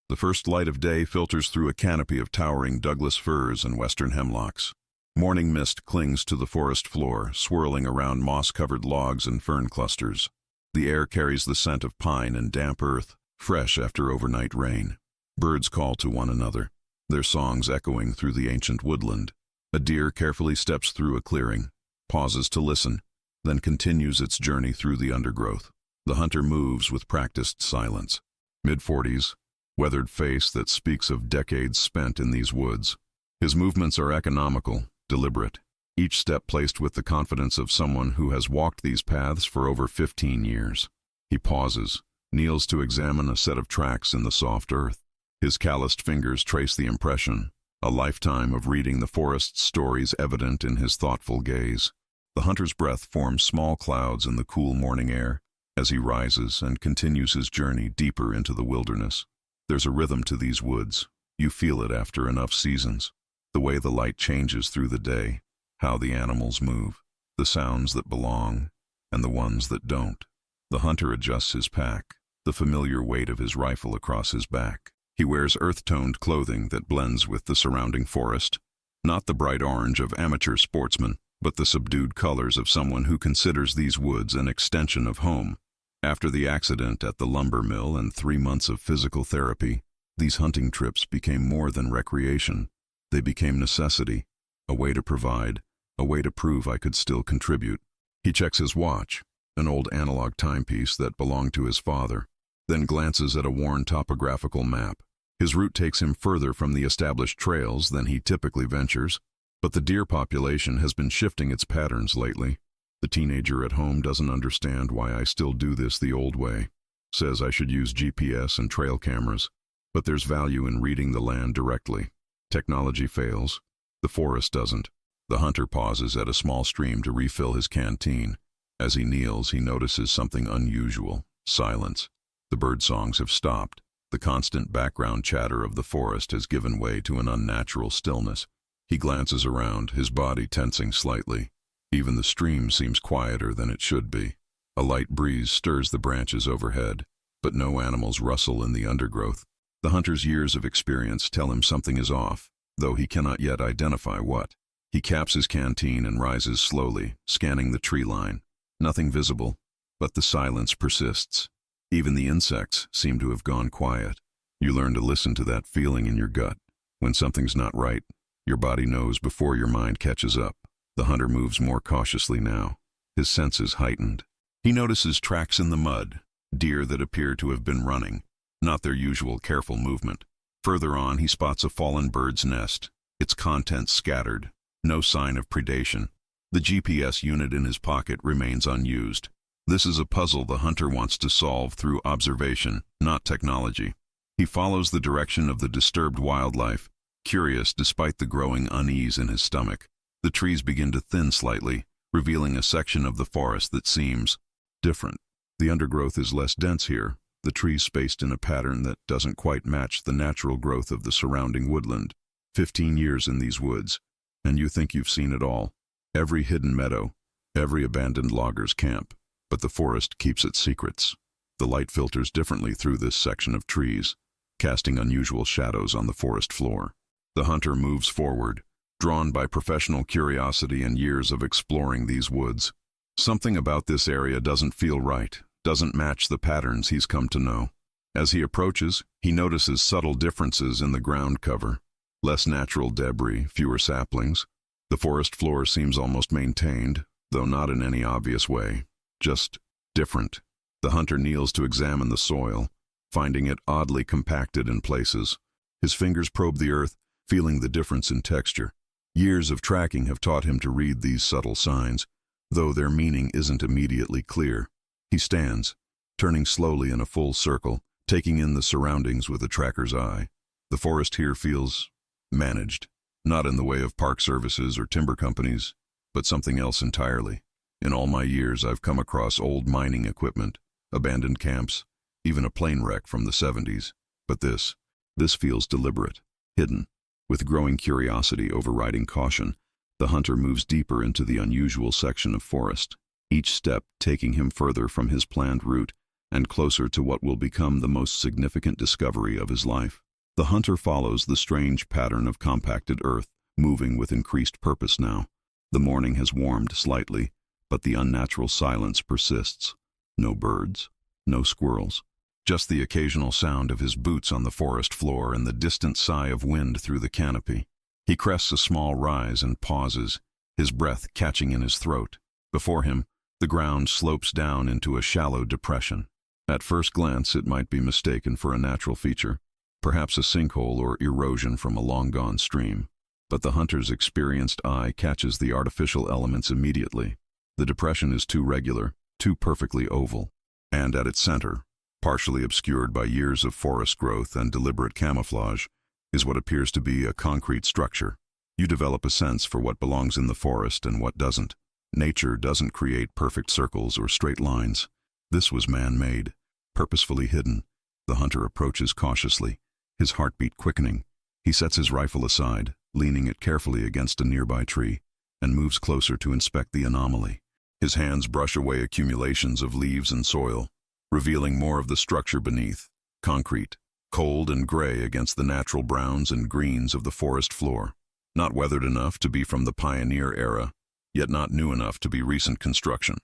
The first light of day filters through a canopy of towering Douglas firs and western hemlocks. Morning mist clings to the forest floor, swirling around moss-covered logs and fern clusters. The air carries the scent of pine and damp earth, fresh after overnight rain. Birds call to one another, their songs echoing through the ancient woodland. A deer carefully steps through a clearing, pauses to listen, then continues its journey through the undergrowth. The hunter moves with practiced silence. Mid-40s, weathered face that speaks of decades spent in these woods. His movements are economical, deliberate, each step placed with the confidence of someone who has walked these paths for over 15 years. He pauses, kneels to examine a set of tracks in the soft earth. His calloused fingers trace the impression, a lifetime of reading the forest's stories evident in his thoughtful gaze. The hunter's breath forms small clouds in the cool morning air as he rises and continues his journey deeper into the wilderness. There's a rhythm to these woods. You feel it after enough seasons. The way the light changes through the day, how the animals move, the sounds that belong, and the ones that don't. The hunter adjusts his pack, the familiar weight of his rifle across his back. He wears earth-toned clothing that blends with the surrounding forest. Not the bright orange of amateur sportsmen, but the subdued colors of someone who considers these woods an extension of home. After the accident at the lumber mill and 3 months of physical therapy, these hunting trips became more than recreation. They became necessity, a way to provide, a way to prove I could still contribute. He checks his watch, an old analog timepiece that belonged to his father, then glances at a worn topographical map. His route takes him further from the established trails than he typically ventures, but the deer population has been shifting its patterns lately. The teenager at home doesn't understand why I still do this the old way, says I should use GPS and trail cameras, but there's value in reading the land directly. Technology fails, the forest doesn't. The hunter pauses at a small stream to refill his canteen. As he kneels, he notices something unusual: silence. The bird songs have stopped. The constant background chatter of the forest has given way to an unnatural stillness. He glances around, his body tensing slightly. Even the stream seems quieter than it should be. A light breeze stirs the branches overhead, but no animals rustle in the undergrowth. The hunter's years of experience tell him something is off, though he cannot yet identify what. He caps his canteen and rises slowly, scanning the tree line. Nothing visible, but the silence persists. Even the insects seem to have gone quiet. You learn to listen to that feeling in your gut. When something's not right, your body knows before your mind catches up. The hunter moves more cautiously now, his senses heightened. He notices tracks in the mud, deer that appear to have been running, not their usual careful movement. Further on, he spots a fallen bird's nest, its contents scattered, no sign of predation. The GPS unit in his pocket remains unused. This is a puzzle the hunter wants to solve through observation, not technology. He follows the direction of the disturbed wildlife, curious despite the growing unease in his stomach. The trees begin to thin slightly, revealing a section of the forest that seems different. The undergrowth is less dense here, the trees spaced in a pattern that doesn't quite match the natural growth of the surrounding woodland. 15 years in these woods, and you think you've seen it all. Every hidden meadow, every abandoned logger's camp. But the forest keeps its secrets. The light filters differently through this section of trees, casting unusual shadows on the forest floor. The hunter moves forward, drawn by professional curiosity and years of exploring these woods. Something about this area doesn't feel right, doesn't match the patterns he's come to know. As he approaches, he notices subtle differences in the ground cover. Less natural debris, fewer saplings. The forest floor seems almost maintained, though not in any obvious way. Just different. The hunter kneels to examine the soil, finding it oddly compacted in places. His fingers probe the earth, feeling the difference in texture. Years of tracking have taught him to read these subtle signs, though their meaning isn't immediately clear. He stands, turning slowly in a full circle, taking in the surroundings with a tracker's eye. The forest here feels managed, not in the way of park services or timber companies, but something else entirely. In all my years, I've come across old mining equipment, abandoned camps, even a plane wreck from the 70s. But this feels deliberate, hidden. With growing curiosity overriding caution, the hunter moves deeper into the unusual section of forest, each step taking him further from his planned route and closer to what will become the most significant discovery of his life. The hunter follows the strange pattern of compacted earth, moving with increased purpose now. The morning has warmed slightly, but the unnatural silence persists. No birds, no squirrels. Just the occasional sound of his boots on the forest floor and the distant sigh of wind through the canopy. He crests a small rise and pauses, his breath catching in his throat. Before him, the ground slopes down into a shallow depression. At first glance, it might be mistaken for a natural feature, perhaps a sinkhole or erosion from a long-gone stream. But the hunter's experienced eye catches the artificial elements immediately. The depression is too regular, too perfectly oval. And at its center, partially obscured by years of forest growth and deliberate camouflage, is what appears to be a concrete structure. You develop a sense for what belongs in the forest and what doesn't. Nature doesn't create perfect circles or straight lines. This was man-made, purposefully hidden. The hunter approaches cautiously, his heartbeat quickening. He sets his rifle aside, leaning it carefully against a nearby tree, and moves closer to inspect the anomaly. His hands brush away accumulations of leaves and soil, revealing more of the structure beneath. Concrete, cold and gray against the natural browns and greens of the forest floor. Not weathered enough to be from the pioneer era, yet not new enough to be recent construction.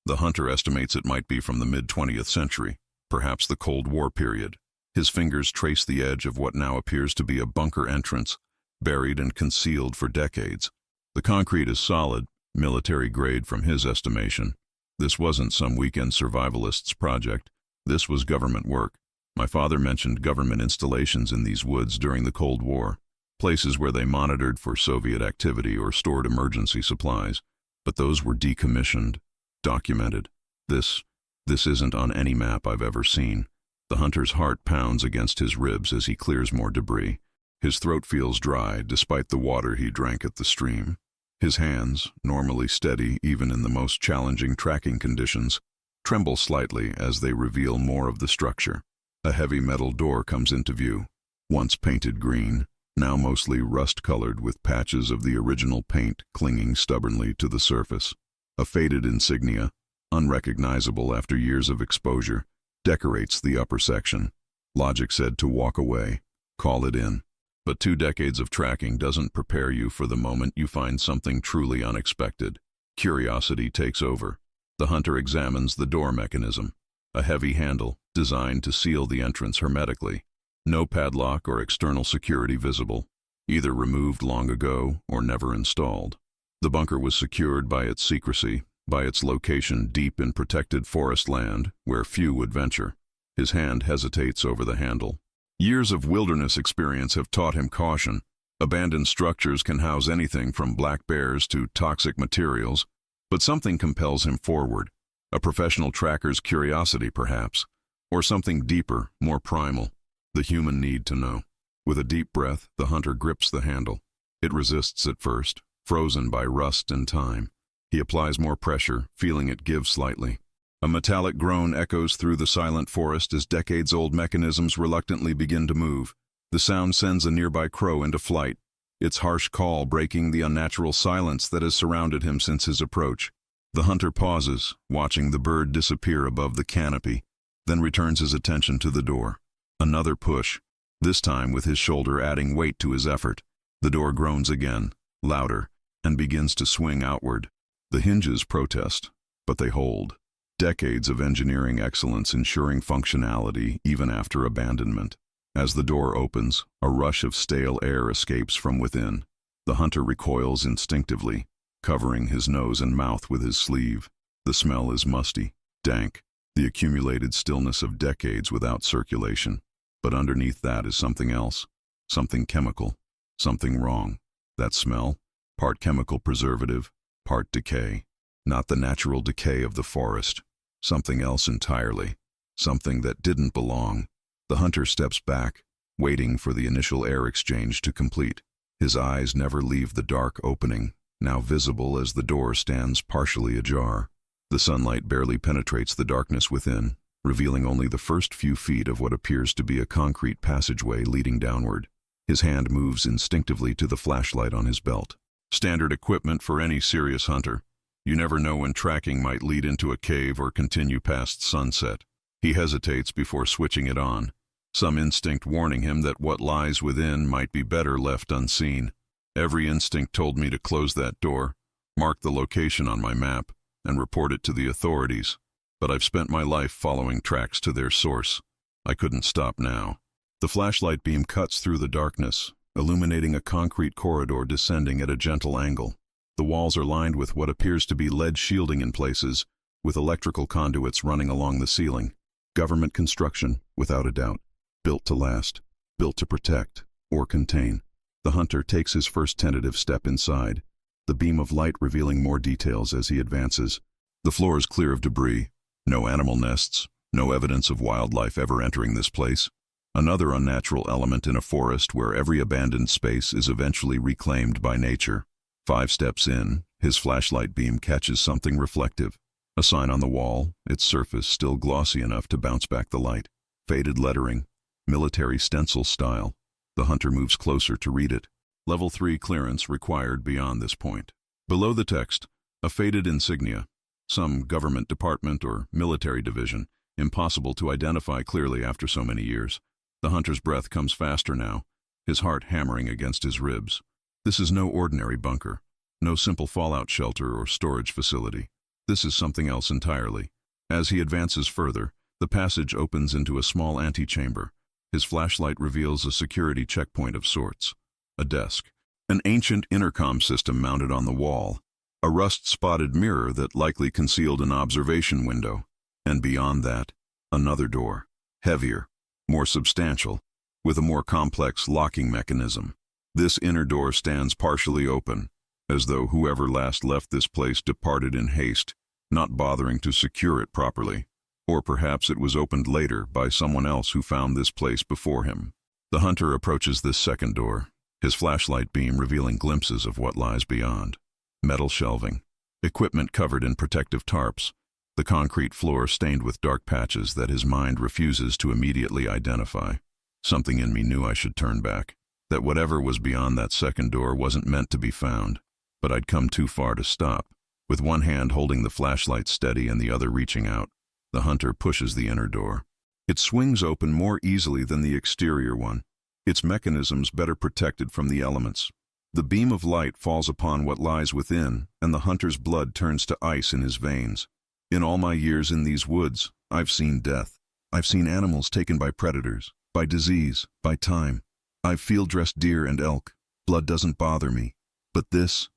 The hunter estimates it might be from the mid-20th century, perhaps the Cold War period. His fingers trace the edge of what now appears to be a bunker entrance, buried and concealed for decades. The concrete is solid, military grade from his estimation. This wasn't some weekend survivalist's project. This was government work. My father mentioned government installations in these woods during the Cold War, places where they monitored for Soviet activity or stored emergency supplies. But those were decommissioned, documented. This isn't on any map I've ever seen. The hunter's heart pounds against his ribs as he clears more debris. His throat feels dry, despite the water he drank at the stream. His hands, normally steady even in the most challenging tracking conditions, tremble slightly as they reveal more of the structure. A heavy metal door comes into view, once painted green, now mostly rust-colored with patches of the original paint clinging stubbornly to the surface. A faded insignia, unrecognizable after years of exposure, decorates the upper section. Logic said to walk away, call it in. But 2 decades of tracking doesn't prepare you for the moment you find something truly unexpected. Curiosity takes over. The hunter examines the door mechanism, a heavy handle designed to seal the entrance hermetically. No padlock or external security visible, either removed long ago or never installed. The bunker was secured by its secrecy, by its location deep in protected forest land where few would venture. His hand hesitates over the handle. Years of wilderness experience have taught him caution. Abandoned structures can house anything from black bears to toxic materials, but something compels him forward. A professional tracker's curiosity, perhaps, or something deeper, more primal, the human need to know. With a deep breath, the hunter grips the handle. It resists at first, frozen by rust and time. He applies more pressure, feeling it give slightly. A metallic groan echoes through the silent forest as decades-old mechanisms reluctantly begin to move. The sound sends a nearby crow into flight, its harsh call breaking the unnatural silence that has surrounded him since his approach. The hunter pauses, watching the bird disappear above the canopy, then returns his attention to the door. Another push, this time with his shoulder adding weight to his effort. The door groans again, louder, and begins to swing outward. The hinges protest, but they hold. Decades of engineering excellence ensuring functionality even after abandonment. As the door opens, a rush of stale air escapes from within. The hunter recoils instinctively, covering his nose and mouth with his sleeve. The smell is musty, dank, the accumulated stillness of decades without circulation. But underneath that is something else, something chemical, something wrong. That smell, part chemical preservative, part decay. Not the natural decay of the forest, something else entirely, something that didn't belong. The hunter steps back, waiting for the initial air exchange to complete. His eyes never leave the dark opening, now visible as the door stands partially ajar. The sunlight barely penetrates the darkness within, revealing only the first few feet of what appears to be a concrete passageway leading downward. His hand moves instinctively to the flashlight on his belt. Standard equipment for any serious hunter. You never know when tracking might lead into a cave or continue past sunset. He hesitates before switching it on, some instinct warning him that what lies within might be better left unseen. Every instinct told me to close that door, mark the location on my map, and report it to the authorities. But I've spent my life following tracks to their source. I couldn't stop now. The flashlight beam cuts through the darkness, illuminating a concrete corridor descending at a gentle angle. The walls are lined with what appears to be lead shielding in places, with electrical conduits running along the ceiling. Government construction, without a doubt. Built to last, built to protect or contain. The hunter takes his first tentative step inside, the beam of light revealing more details as he advances. The floor is clear of debris. No animal nests, no evidence of wildlife ever entering this place. Another unnatural element in a forest where every abandoned space is eventually reclaimed by nature. 5 steps in, his flashlight beam catches something reflective. A sign on the wall, its surface still glossy enough to bounce back the light. Faded lettering, military stencil style. The hunter moves closer to read it. Level 3 clearance required beyond this point. Below the text, a faded insignia. Some government department or military division, impossible to identify clearly after so many years. The hunter's breath comes faster now, his heart hammering against his ribs. This is no ordinary bunker, no simple fallout shelter or storage facility. This is something else entirely. As he advances further, the passage opens into a small antechamber. His flashlight reveals a security checkpoint of sorts. A desk, an ancient intercom system mounted on the wall, a rust-spotted mirror that likely concealed an observation window, and beyond that, another door, heavier, more substantial, with a more complex locking mechanism. This inner door stands partially open, as though whoever last left this place departed in haste, not bothering to secure it properly. Or perhaps it was opened later by someone else who found this place before him. The hunter approaches this second door, his flashlight beam revealing glimpses of what lies beyond. Metal shelving, equipment covered in protective tarps, the concrete floor stained with dark patches that his mind refuses to immediately identify. Something in me knew I should turn back, that whatever was beyond that second door wasn't meant to be found, but I'd come too far to stop. With one hand holding the flashlight steady and the other reaching out, the hunter pushes the inner door. It swings open more easily than the exterior one, its mechanisms better protected from the elements. The beam of light falls upon what lies within, and the hunter's blood turns to ice in his veins. In all my years in these woods, I've seen death. I've seen animals taken by predators, by disease, by time. I've field-dressed deer and elk. Blood doesn't bother me. But this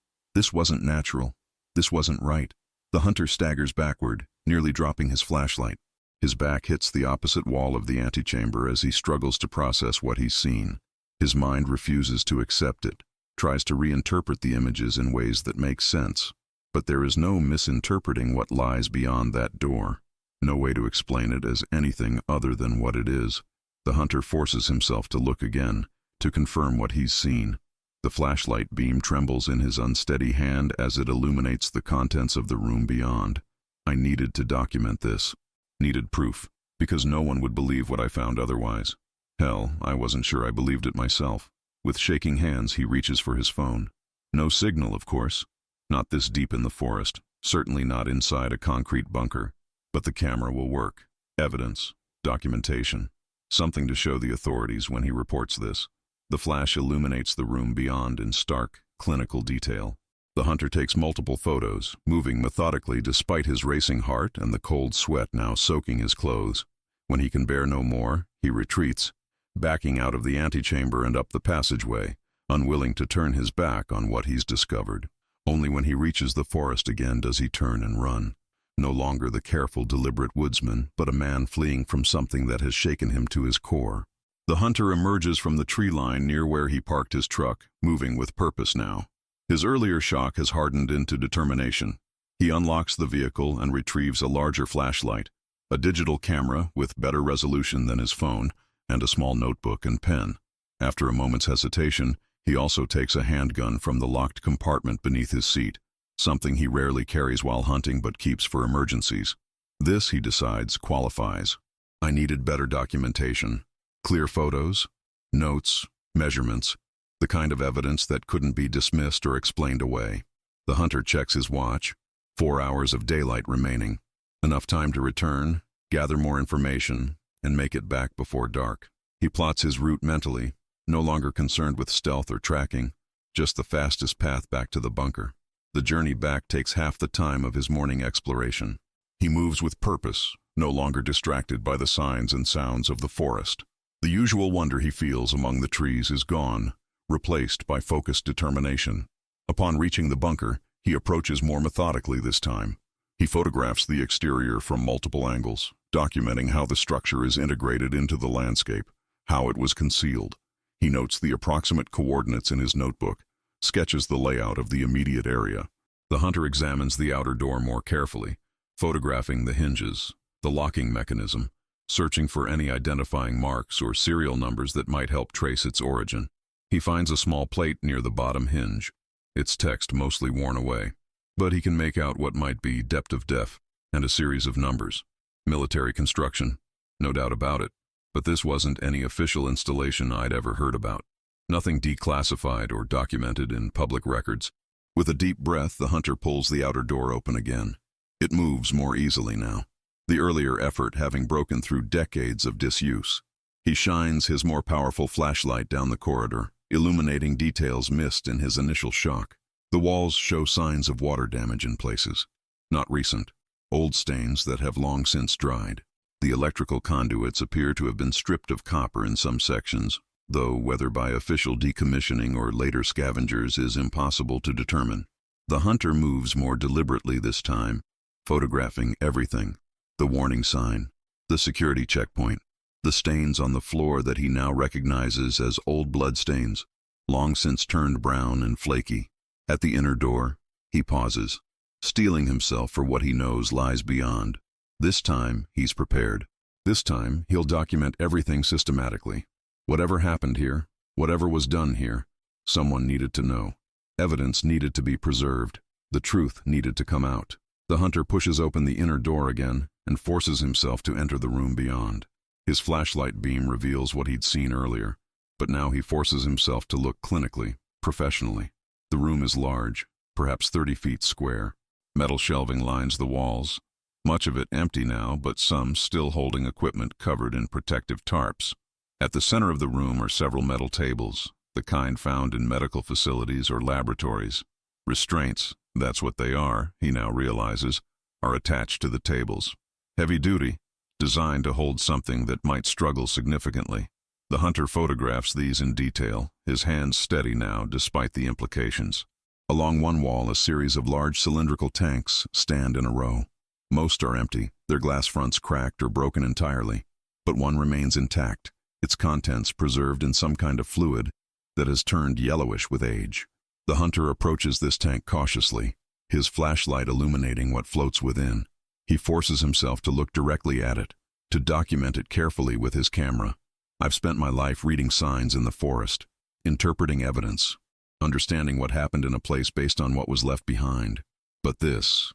wasn't natural. This wasn't right. The hunter staggers backward, nearly dropping his flashlight. His back hits the opposite wall of the antechamber as he struggles to process what he's seen. His mind refuses to accept it, tries to reinterpret the images in ways that make sense. But there is no misinterpreting what lies beyond that door. No way to explain it as anything other than what it is. The hunter forces himself to look again, to confirm what he's seen. The flashlight beam trembles in his unsteady hand as it illuminates the contents of the room beyond. I needed to document this. Needed proof, because no one would believe what I found otherwise. Hell, I wasn't sure I believed it myself. With shaking hands, he reaches for his phone. No signal, of course. Not this deep in the forest, certainly not inside a concrete bunker. But the camera will work. Evidence, documentation, something to show the authorities when he reports this. The flash illuminates the room beyond in stark, clinical detail. The hunter takes multiple photos, moving methodically despite his racing heart and the cold sweat now soaking his clothes. When he can bear no more, he retreats, backing out of the antechamber and up the passageway, unwilling to turn his back on what he's discovered. Only when he reaches the forest again does he turn and run. No longer the careful, deliberate woodsman, but a man fleeing from something that has shaken him to his core. The hunter emerges from the tree line near where he parked his truck, moving with purpose now. His earlier shock has hardened into determination. He unlocks the vehicle and retrieves a larger flashlight, a digital camera with better resolution than his phone, and a small notebook and pen. After a moment's hesitation, he also takes a handgun from the locked compartment beneath his seat, something he rarely carries while hunting but keeps for emergencies. This, he decides, qualifies. I needed better documentation. Clear photos, notes, measurements, the kind of evidence that couldn't be dismissed or explained away. The hunter checks his watch. 4 hours of daylight remaining. Enough time to return, gather more information, and make it back before dark. He plots his route mentally, no longer concerned with stealth or tracking, just the fastest path back to the bunker. The journey back takes half the time of his morning exploration. He moves with purpose, no longer distracted by the signs and sounds of the forest. The usual wonder he feels among the trees is gone, replaced by focused determination. Upon reaching the bunker, he approaches more methodically this time. He photographs the exterior from multiple angles, documenting how the structure is integrated into the landscape, how it was concealed. He notes the approximate coordinates in his notebook, sketches the layout of the immediate area. The hunter examines the outer door more carefully, photographing the hinges, the locking mechanism, searching for any identifying marks or serial numbers that might help trace its origin. He finds a small plate near the bottom hinge, its text mostly worn away, but he can make out what might be depth of def and a series of numbers. Military construction, no doubt about it, but this wasn't any official installation I'd ever heard about. Nothing declassified or documented in public records. With a deep breath, the hunter pulls the outer door open again. It moves more easily now, the earlier effort having broken through decades of disuse. He shines his more powerful flashlight down the corridor, illuminating details missed in his initial shock. The walls show signs of water damage in places. Not recent, old stains that have long since dried. The electrical conduits appear to have been stripped of copper in some sections, though whether by official decommissioning or later scavengers is impossible to determine. The hunter moves more deliberately this time, photographing everything: the warning sign, the security checkpoint, the stains on the floor that he now recognizes as old blood stains, long since turned brown and flaky. At the inner door, he pauses, steeling himself for what he knows lies beyond. This time, he's prepared. This time, he'll document everything systematically. Whatever happened here, whatever was done here, someone needed to know. Evidence needed to be preserved. The truth needed to come out. The hunter pushes open the inner door again and forces himself to enter the room beyond. His flashlight beam reveals what he'd seen earlier, but now he forces himself to look clinically, professionally. The room is large, perhaps 30 feet square. Metal shelving lines the walls, much of it empty now, but some still holding equipment covered in protective tarps. At the center of the room are several metal tables, the kind found in medical facilities or laboratories. Restraints, that's what they are, he now realizes, are attached to the tables. Heavy duty, designed to hold something that might struggle significantly. The hunter photographs these in detail, his hands steady now despite the implications. Along one wall, a series of large cylindrical tanks stand in a row. Most are empty, their glass fronts cracked or broken entirely, but one remains intact, its contents preserved in some kind of fluid that has turned yellowish with age. The hunter approaches this tank cautiously, his flashlight illuminating what floats within. He forces himself to look directly at it, to document it carefully with his camera. I've spent my life reading signs in the forest, interpreting evidence, understanding what happened in a place based on what was left behind. But this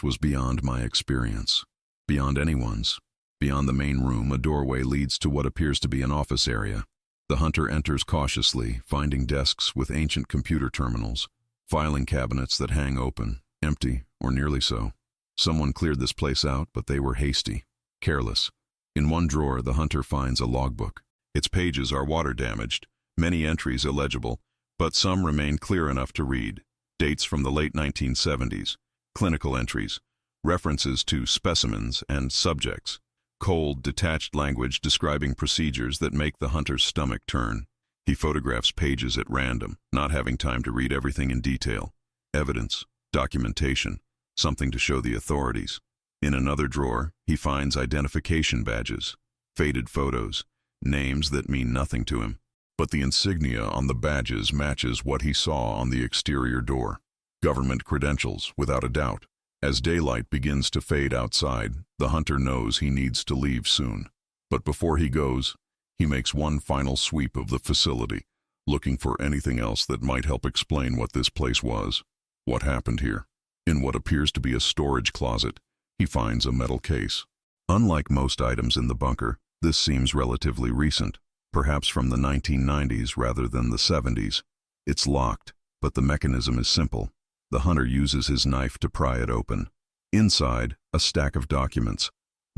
was beyond my experience, beyond anyone's. Beyond the main room, a doorway leads to what appears to be an office area. The hunter enters cautiously, finding desks with ancient computer terminals, filing cabinets that hang open, empty, or nearly so. Someone cleared this place out, but they were hasty, careless. In one drawer, the hunter finds a logbook. Its pages are water-damaged, many entries illegible, but some remain clear enough to read. Dates from the late 1970s, clinical entries, references to specimens and subjects, cold, detached language describing procedures that make the hunter's stomach turn. He photographs pages at random, not having time to read everything in detail. Evidence, documentation, something to show the authorities. In another drawer, he finds identification badges, faded photos, names that mean nothing to him. But the insignia on the badges matches what he saw on the exterior door. Government credentials, without a doubt. As daylight begins to fade outside, the hunter knows he needs to leave soon. But before he goes, he makes one final sweep of the facility, looking for anything else that might help explain what this place was, what happened here. In what appears to be a storage closet, he finds a metal case. Unlike most items in the bunker, this seems relatively recent, perhaps from the 1990s rather than the 70s. It's locked, but the mechanism is simple. The hunter uses his knife to pry it open. Inside, a stack of documents,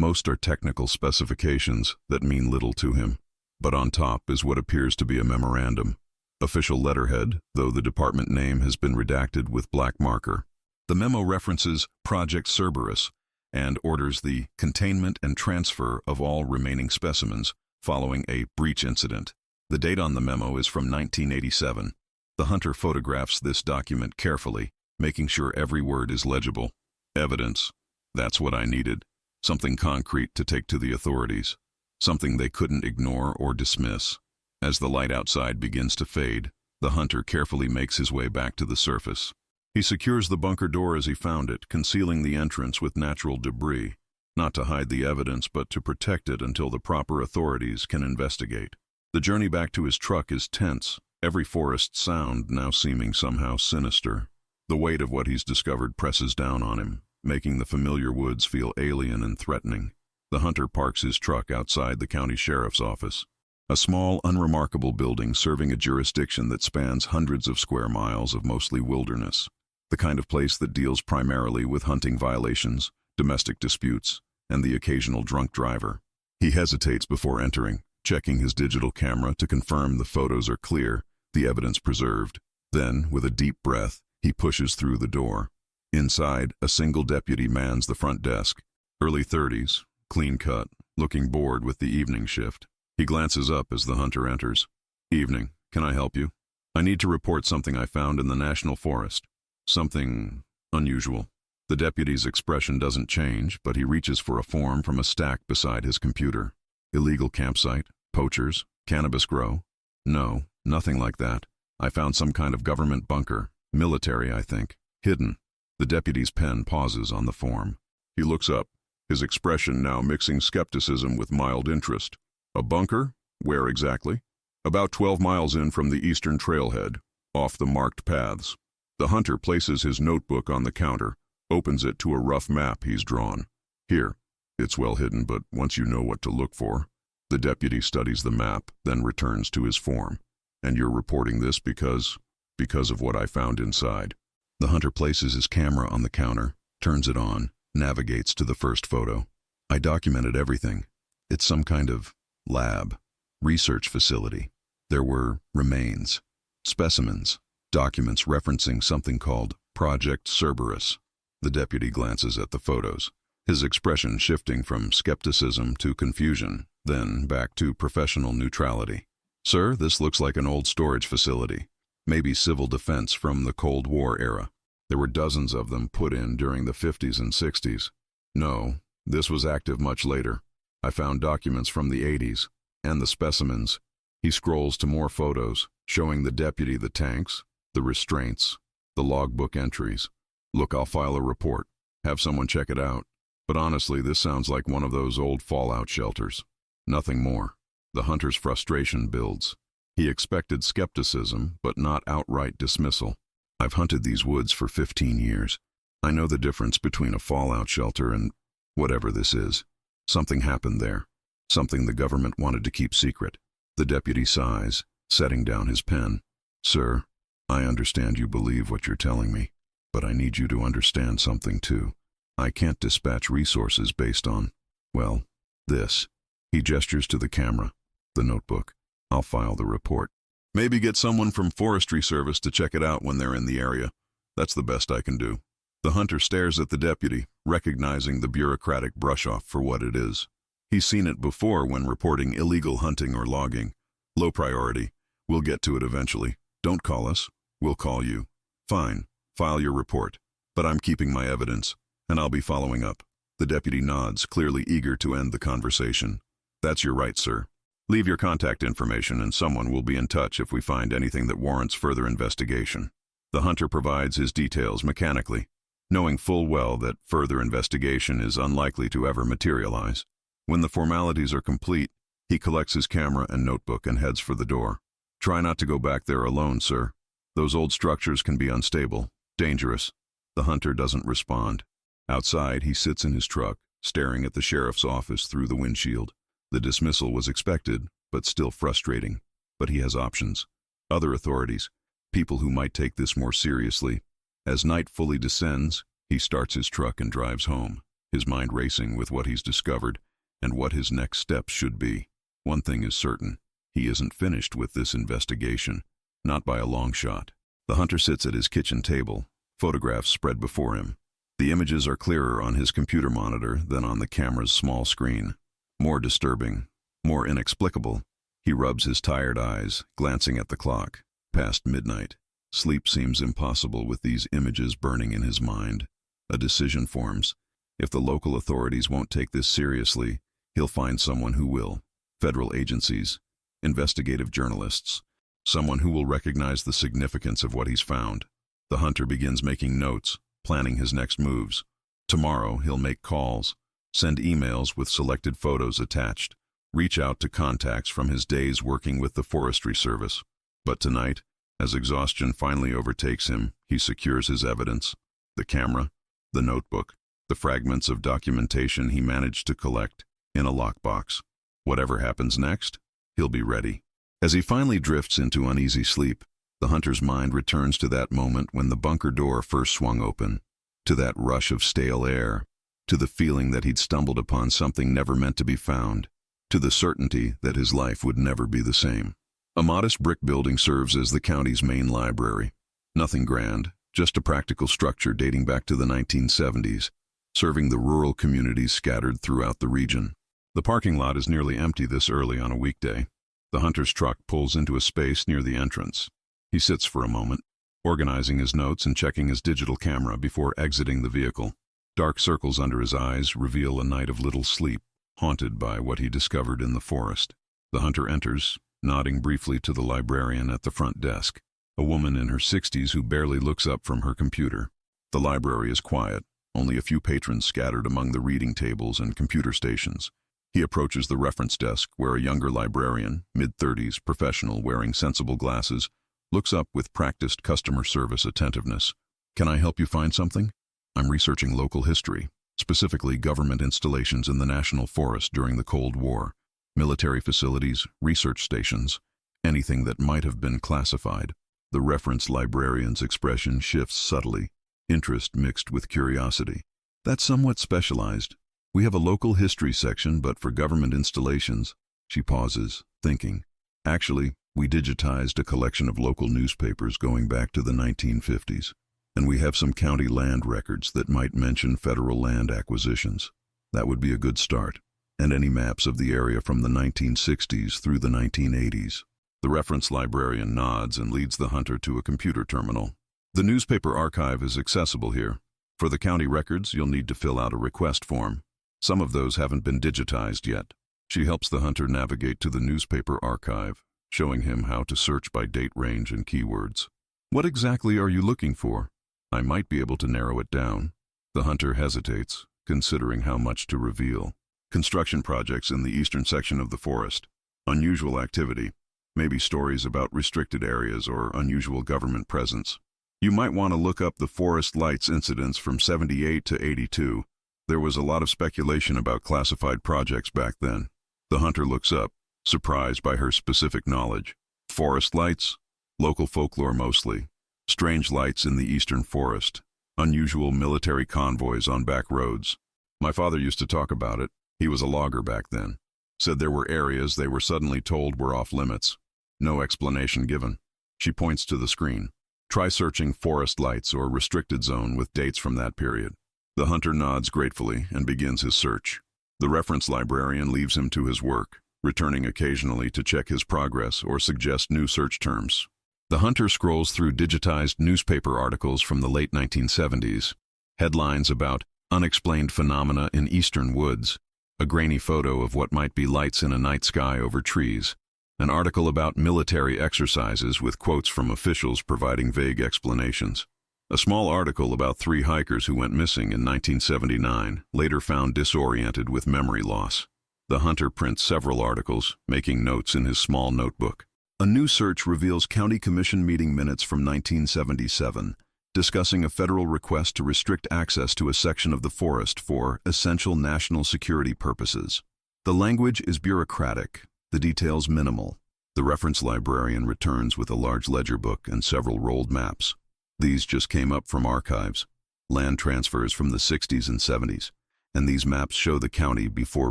Most are technical specifications that mean little to him, but on top is what appears to be a memorandum. Official letterhead, though the department name has been redacted with black marker. The memo references Project Cerberus and orders the containment and transfer of all remaining specimens following a breach incident. The date on the memo is from 1987. The hunter photographs this document carefully, making sure every word is legible. Evidence. That's what I needed. Something concrete to take to the authorities. Something they couldn't ignore or dismiss. As the light outside begins to fade, the hunter carefully makes his way back to the surface. He secures the bunker door as he found it, concealing the entrance with natural debris, not to hide the evidence but to protect it until the proper authorities can investigate. The journey back to his truck is tense, every forest sound now seeming somehow sinister. The weight of what he's discovered presses down on him, making the familiar woods feel alien and threatening. The hunter parks his truck outside the county sheriff's office. A small, unremarkable building serving a jurisdiction that spans hundreds of square miles of mostly wilderness. The kind of place that deals primarily with hunting violations, domestic disputes, and the occasional drunk driver. He hesitates before entering, checking his digital camera to confirm the photos are clear, the evidence preserved. Then, with a deep breath, he pushes through the door. Inside, a single deputy mans the front desk. Early 30s, clean cut, looking bored with the evening shift. He glances up as the hunter enters. Evening, can I help you? I need to report something I found in the national forest. Something unusual. The deputy's expression doesn't change, but he reaches for a form from a stack beside his computer. Illegal campsite? Poachers? Cannabis grow? No, nothing like that. I found some kind of government bunker. Military, I think. Hidden. The deputy's pen pauses on the form. He looks up, his expression now mixing skepticism with mild interest. A bunker? Where exactly? About 12 miles in from the eastern trailhead, off the marked paths. The hunter places his notebook on the counter, opens it to a rough map he's drawn. Here. It's well hidden, but once you know what to look for. The deputy studies the map, then returns to his form. And you're reporting this because of what I found inside. The hunter places his camera on the counter, turns it on, navigates to the first photo. I documented everything. It's some kind of lab, research facility. There were remains, specimens, documents referencing something called Project Cerberus. The deputy glances at the photos, his expression shifting from skepticism to confusion, then back to professional neutrality. Sir, this looks like an old storage facility, maybe civil defense from the Cold War era. There were dozens of them put in during the 50s and 60s. No, this was active much later. I found documents from the 80s, and the specimens. He scrolls to more photos, showing the deputy the tanks, the restraints, the logbook entries. Look, I'll file a report. Have someone check it out. But honestly, this sounds like one of those old fallout shelters. Nothing more. The hunter's frustration builds. He expected skepticism, but not outright dismissal. I've hunted these woods for 15 years. I know the difference between a fallout shelter and whatever this is. Something happened there. Something the government wanted to keep secret. The deputy sighs, setting down his pen. Sir, I understand you believe what you're telling me, but I need you to understand something too. I can't dispatch resources based on, well, this. He gestures to the camera, the notebook. I'll file the report. Maybe get someone from Forestry Service to check it out when they're in the area. That's the best I can do. The hunter stares at the deputy, recognizing the bureaucratic brush-off for what it is. He's seen it before when reporting illegal hunting or logging. Low priority. We'll get to it eventually. Don't call us. We'll call you. Fine. File your report. But I'm keeping my evidence, and I'll be following up. The deputy nods, clearly eager to end the conversation. That's your right, sir. Leave your contact information and someone will be in touch if we find anything that warrants further investigation. The hunter provides his details mechanically, knowing full well that further investigation is unlikely to ever materialize. When the formalities are complete, he collects his camera and notebook and heads for the door. Try not to go back there alone, sir. Those old structures can be unstable, dangerous. The hunter doesn't respond. Outside, he sits in his truck, staring at the sheriff's office through the windshield. The dismissal was expected, but still frustrating. But he has options. Other authorities, people who might take this more seriously. As night fully descends, he starts his truck and drives home. his mind racing with what he's discovered and what his next steps should be. One thing is certain, he isn't finished with this investigation, not by a long shot. The hunter sits at his kitchen table, photographs spread before him. The images are clearer on his computer monitor than on the camera's small screen. More disturbing, more inexplicable. He rubs his tired eyes, glancing at the clock. Past midnight. Sleep seems impossible with these images burning in his mind. A decision forms. If the local authorities won't take this seriously, he'll find someone who will. Federal agencies, investigative journalists, someone who will recognize the significance of what he's found. The hunter begins making notes, planning his next moves. Tomorrow, he'll make calls, send emails with selected photos attached, reach out to contacts from his days working with the Forestry Service. But tonight, as exhaustion finally overtakes him, he secures his evidence. The camera, the notebook, the fragments of documentation he managed to collect in a lockbox. Whatever happens next, he'll be ready. As he finally drifts into uneasy sleep, the hunter's mind returns to that moment when the bunker door first swung open, to that rush of stale air, to the feeling that he'd stumbled upon something never meant to be found, to the certainty that his life would never be the same. A modest brick building serves as the county's main library. Nothing grand, just a practical structure dating back to the 1970s, serving the rural communities scattered throughout the region. The parking lot is nearly empty this early on a weekday. The hunter's truck pulls into a space near the entrance. He sits for a moment, organizing his notes and checking his digital camera before exiting the vehicle. Dark circles under his eyes reveal a night of little sleep, haunted by what he discovered in the forest. The hunter enters, nodding briefly to the librarian at the front desk, a woman in her 60s who barely looks up from her computer. The library is quiet, only a few patrons scattered among the reading tables and computer stations. He approaches the reference desk where a younger librarian, mid-30s, professional wearing sensible glasses, looks up with practiced customer service attentiveness. "Can I help you find something? I'm researching local history, specifically government installations in the National Forest during the Cold War, military facilities, research stations, anything that might have been classified." The reference librarian's expression shifts subtly, interest mixed with curiosity. "That's somewhat specialized. We have a local history section, but for government installations." She pauses, thinking. "Actually, we digitized a collection of local newspapers going back to the 1950s, and we have some county land records that might mention federal land acquisitions. That would be a good start, and any maps of the area from the 1960s through the 1980s. The reference librarian nods and leads the hunter to a computer terminal. "The newspaper archive is accessible here. For the county records, you'll need to fill out a request form. Some of those haven't been digitized yet." She helps the hunter navigate to the newspaper archive, showing him how to search by date range and keywords. "What exactly are you looking for? I might be able to narrow it down." The hunter hesitates, considering how much to reveal. "Construction projects in the eastern section of the forest. Unusual activity. Maybe stories about restricted areas or unusual government presence. You might want to look up the forest lights incidents from 78 to 82. There was a lot of speculation about classified projects back then." The hunter looks up, surprised by her specific knowledge. "Forest lights? Local folklore mostly. Strange lights in the eastern forest. Unusual military convoys on back roads. My father used to talk about it. He was a logger back then. Said there were areas they were suddenly told were off limits. No explanation given." She points to the screen. "Try searching forest lights or restricted zone with dates from that period." The hunter nods gratefully and begins his search. The reference librarian leaves him to his work, returning occasionally to check his progress or suggest new search terms. The hunter scrolls through digitized newspaper articles from the late 1970s. Headlines about unexplained phenomena in eastern woods, a grainy photo of what might be lights in a night sky over trees, an article about military exercises with quotes from officials providing vague explanations. A small article about 3 hikers who went missing in 1979, later found disoriented with memory loss. The hunter prints several articles, making notes in his small notebook. A new search reveals county commission meeting minutes from 1977, discussing a federal request to restrict access to a section of the forest for essential national security purposes. The language is bureaucratic, the details minimal. The reference librarian returns with a large ledger book and several rolled maps. These just came up from archives, land transfers from the 60s and 70s. And these maps show the county before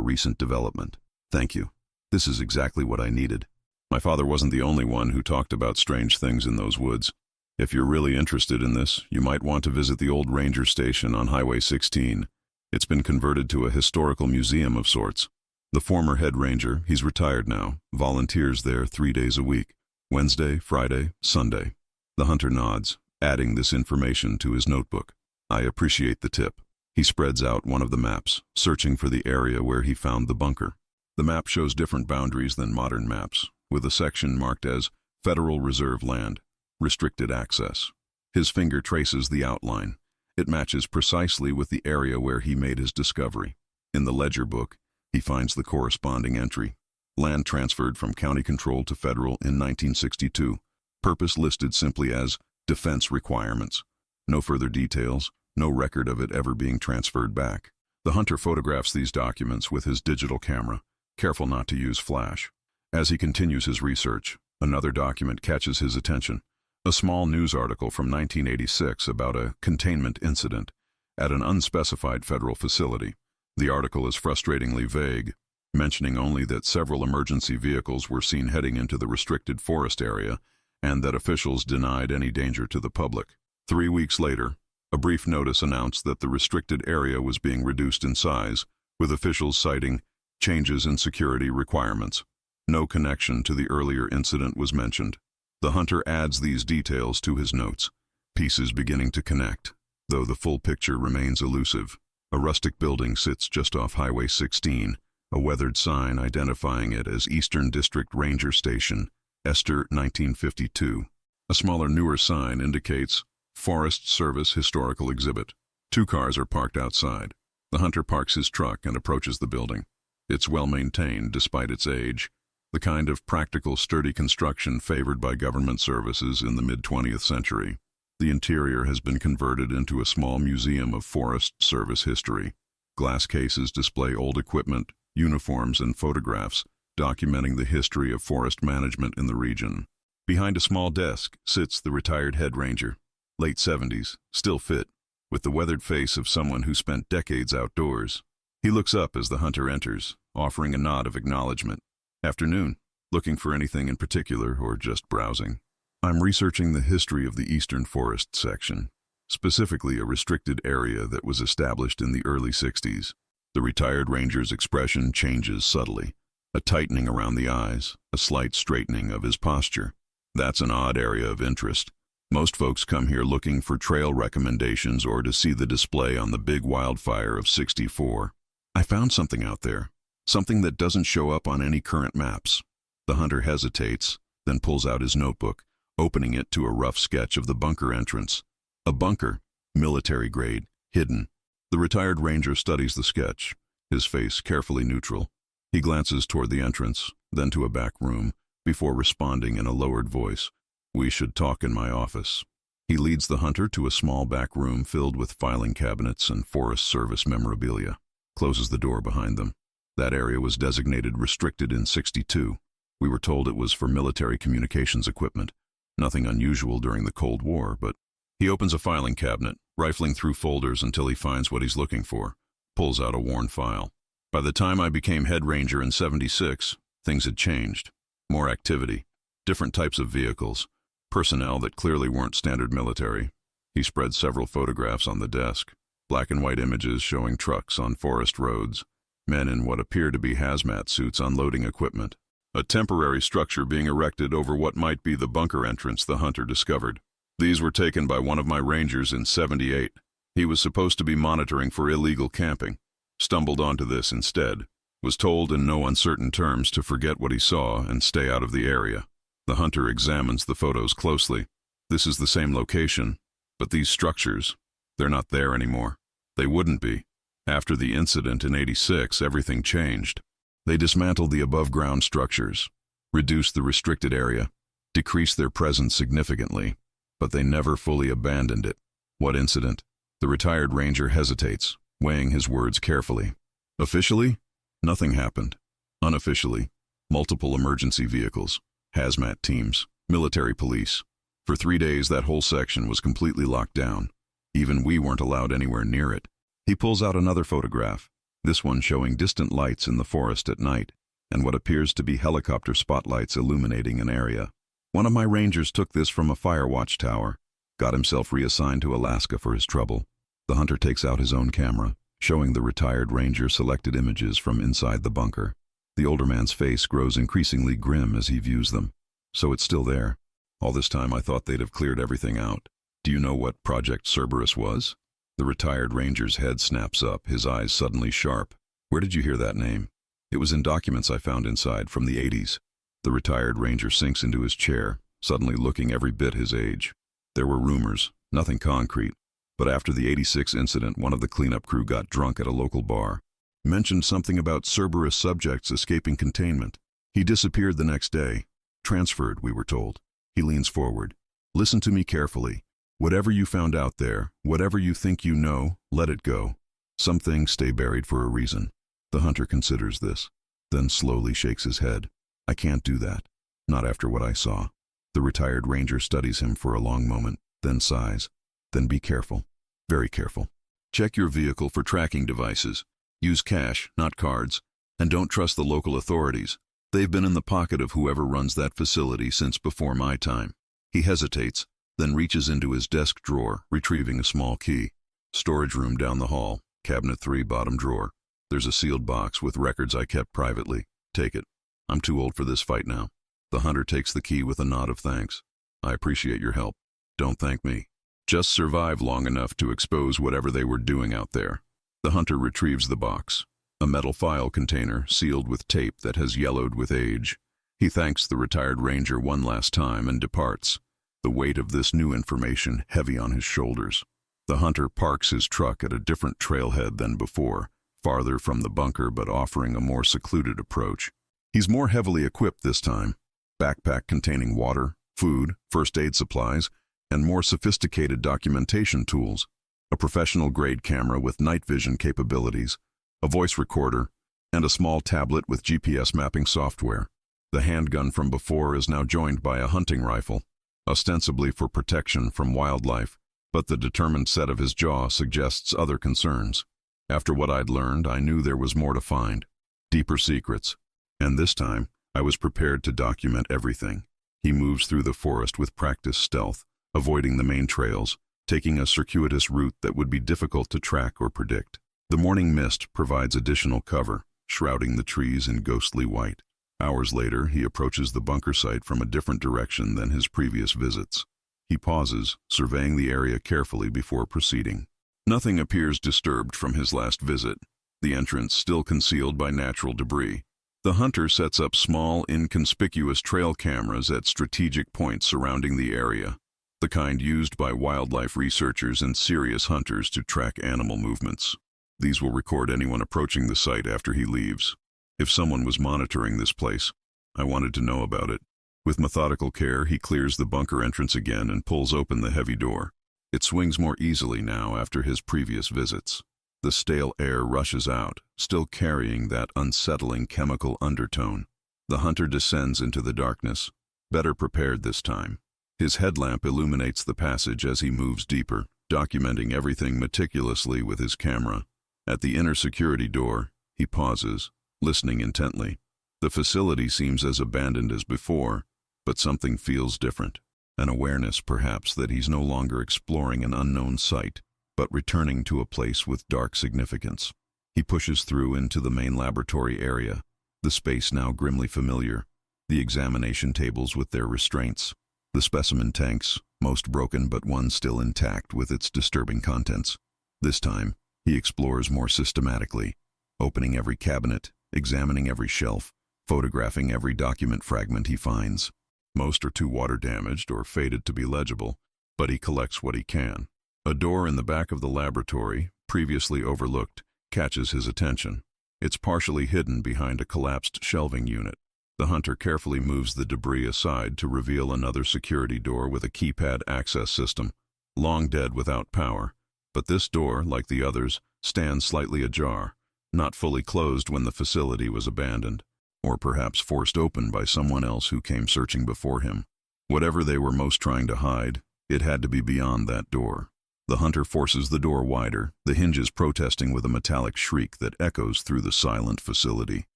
recent development. Thank you. This is exactly what I needed. My father wasn't the only one who talked about strange things in those woods. If you're really interested in this, you might want to visit the old ranger station on Highway 16. It's been converted to a historical museum of sorts. The former head ranger, he's retired now, volunteers there 3 days a week, Wednesday, Friday, Sunday. The hunter nods, adding this information to his notebook. I appreciate the tip. He spreads out one of the maps, searching for the area where he found the bunker. The map shows different boundaries than modern maps, with a section marked as Federal Reserve Land, Restricted Access. His finger traces the outline. It matches precisely with the area where he made his discovery. In the ledger book, he finds the corresponding entry. Land transferred from county control to federal in 1962. Purpose listed simply as defense requirements. No further details, no record of it ever being transferred back. The hunter photographs these documents with his digital camera, careful not to use flash. As he continues his research, another document catches his attention. A small news article from 1986 about a containment incident at an unspecified federal facility. The article is frustratingly vague, mentioning only that several emergency vehicles were seen heading into the restricted forest area and that officials denied any danger to the public. 3 weeks later, a brief notice announced that the restricted area was being reduced in size, with officials citing changes in security requirements. No connection to the earlier incident was mentioned. The hunter adds these details to his notes, pieces beginning to connect, though the full picture remains elusive. A rustic building sits just off Highway 16, a weathered sign identifying it as Eastern District Ranger Station, Esther 1952. A smaller, newer sign indicates Forest Service Historical Exhibit. 2 cars are parked outside. The hunter parks his truck and approaches the building. It's well maintained despite its age, the kind of practical, sturdy construction favored by government services in the mid-20th century. The interior has been converted into a small museum of Forest Service history. Glass cases display old equipment, uniforms, and photographs, documenting the history of forest management in the region. Behind a small desk sits the retired head ranger, late 70s, still fit, with the weathered face of someone who spent decades outdoors. He looks up as the hunter enters, offering a nod of acknowledgement. Afternoon. Looking for anything in particular or just browsing? I'm researching the history of the Eastern Forest section, specifically a restricted area that was established in the early 60s. The retired ranger's expression changes subtly, a tightening around the eyes, a slight straightening of his posture. That's an odd area of interest. Most folks come here looking for trail recommendations or to see the display on the big wildfire of '64. I found something out there, something that doesn't show up on any current maps. The hunter hesitates, then pulls out his notebook, opening it to a rough sketch of the bunker entrance. A bunker, military grade, hidden. The retired ranger studies the sketch, his face carefully neutral. He glances toward the entrance, then to a back room, before responding in a lowered voice. We should talk in my office. He leads the hunter to a small back room filled with filing cabinets and Forest Service memorabilia, closes the door behind them. That area was designated restricted in '62. We were told it was for military communications equipment. Nothing unusual during the Cold War, but he opens a filing cabinet, rifling through folders until he finds what he's looking for, pulls out a worn file. By the time I became head ranger in '76, things had changed. More activity, different types of vehicles, personnel that clearly weren't standard military. He spread several photographs on the desk, black and white images showing trucks on forest roads, men in what appear to be hazmat suits unloading equipment. A temporary structure being erected over what might be the bunker entrance the hunter discovered. These were taken by one of my rangers in '78. He was supposed to be monitoring for illegal camping. Stumbled onto this instead. Was told in no uncertain terms to forget what he saw and stay out of the area. The hunter examines the photos closely. This is the same location, but these structures, they're not there anymore. They wouldn't be. After the incident in '86, everything changed. They dismantled the above-ground structures, reduced the restricted area, decreased their presence significantly, but they never fully abandoned it. What incident? The retired ranger hesitates, weighing his words carefully. Officially, nothing happened. Unofficially, multiple emergency vehicles, hazmat teams, military police. For 3 days, that whole section was completely locked down. Even we weren't allowed anywhere near it. He pulls out another photograph, this one showing distant lights in the forest at night, and what appears to be helicopter spotlights illuminating an area. One of my rangers took this from a fire watch tower, got himself reassigned to Alaska for his trouble. The hunter takes out his own camera, showing the retired ranger selected images from inside the bunker. The older man's face grows increasingly grim as he views them. So it's still there. All this time I thought they'd have cleared everything out. Do you know what Project Cerberus was? The retired ranger's head snaps up, his eyes suddenly sharp. Where did you hear that name? It was in documents I found inside from the 80s. The retired ranger sinks into his chair, suddenly looking every bit his age. There were rumors, nothing concrete, but after the 86 incident, one of the cleanup crew got drunk at a local bar. Mentioned something about Cerberus subjects escaping containment. He disappeared the next day. Transferred, we were told. He leans forward. Listen to me carefully. Whatever you found out there, whatever you think you know, let it go. Some things stay buried for a reason. The hunter considers this, then slowly shakes his head. I can't do that. Not after what I saw. The retired ranger studies him for a long moment, then sighs. Then be careful. Very careful. Check your vehicle for tracking devices. Use cash, not cards. And don't trust the local authorities. They've been in the pocket of whoever runs that facility since before my time. He hesitates, then reaches into his desk drawer, retrieving a small key. Storage room down the hall, cabinet 3, bottom drawer. There's a sealed box with records I kept privately. Take it. I'm too old for this fight now. The hunter takes the key with a nod of thanks. I appreciate your help. Don't thank me. Just survive long enough to expose whatever they were doing out there. The hunter retrieves the box, a metal file container sealed with tape that has yellowed with age. He thanks the retired ranger one last time and departs, the weight of this new information heavy on his shoulders. The hunter parks his truck at a different trailhead than before, farther from the bunker but offering a more secluded approach. He's more heavily equipped this time. Backpack containing water, food, first aid supplies, and more sophisticated documentation tools. A professional-grade camera with night vision capabilities, a voice recorder, and a small tablet with GPS mapping software. The handgun from before is now joined by a hunting rifle, ostensibly for protection from wildlife, but the determined set of his jaw suggests other concerns. After what I'd learned, I knew there was more to find, deeper secrets, and this time, I was prepared to document everything. He moves through the forest with practiced stealth, avoiding the main trails, taking a circuitous route that would be difficult to track or predict. The morning mist provides additional cover, shrouding the trees in ghostly white. Hours later, he approaches the bunker site from a different direction than his previous visits. He pauses, surveying the area carefully before proceeding. Nothing appears disturbed from his last visit, the entrance still concealed by natural debris. The hunter sets up small, inconspicuous trail cameras at strategic points surrounding the area, the kind used by wildlife researchers and serious hunters to track animal movements. These will record anyone approaching the site after he leaves. If someone was monitoring this place, I wanted to know about it. With methodical care, he clears the bunker entrance again and pulls open the heavy door. It swings more easily now after his previous visits. The stale air rushes out, still carrying that unsettling chemical undertone. The hunter descends into the darkness, better prepared this time. His headlamp illuminates the passage as he moves deeper, documenting everything meticulously with his camera. At the inner security door, he pauses, listening intently. The facility seems as abandoned as before, but something feels different. An awareness, perhaps, that he's no longer exploring an unknown site, but returning to a place with dark significance. He pushes through into the main laboratory area, the space now grimly familiar, the examination tables with their restraints, the specimen tanks, most broken but one still intact with its disturbing contents. This time, he explores more systematically, opening every cabinet, examining every shelf, photographing every document fragment he finds. Most are too water-damaged or faded to be legible, but he collects what he can. A door in the back of the laboratory, previously overlooked, catches his attention. It's partially hidden behind a collapsed shelving unit. The hunter carefully moves the debris aside to reveal another security door with a keypad access system, long dead without power. But this door, like the others, stands slightly ajar, not fully closed when the facility was abandoned, or perhaps forced open by someone else who came searching before him. Whatever they were most trying to hide, it had to be beyond that door. The hunter forces the door wider, the hinges protesting with a metallic shriek that echoes through the silent facility.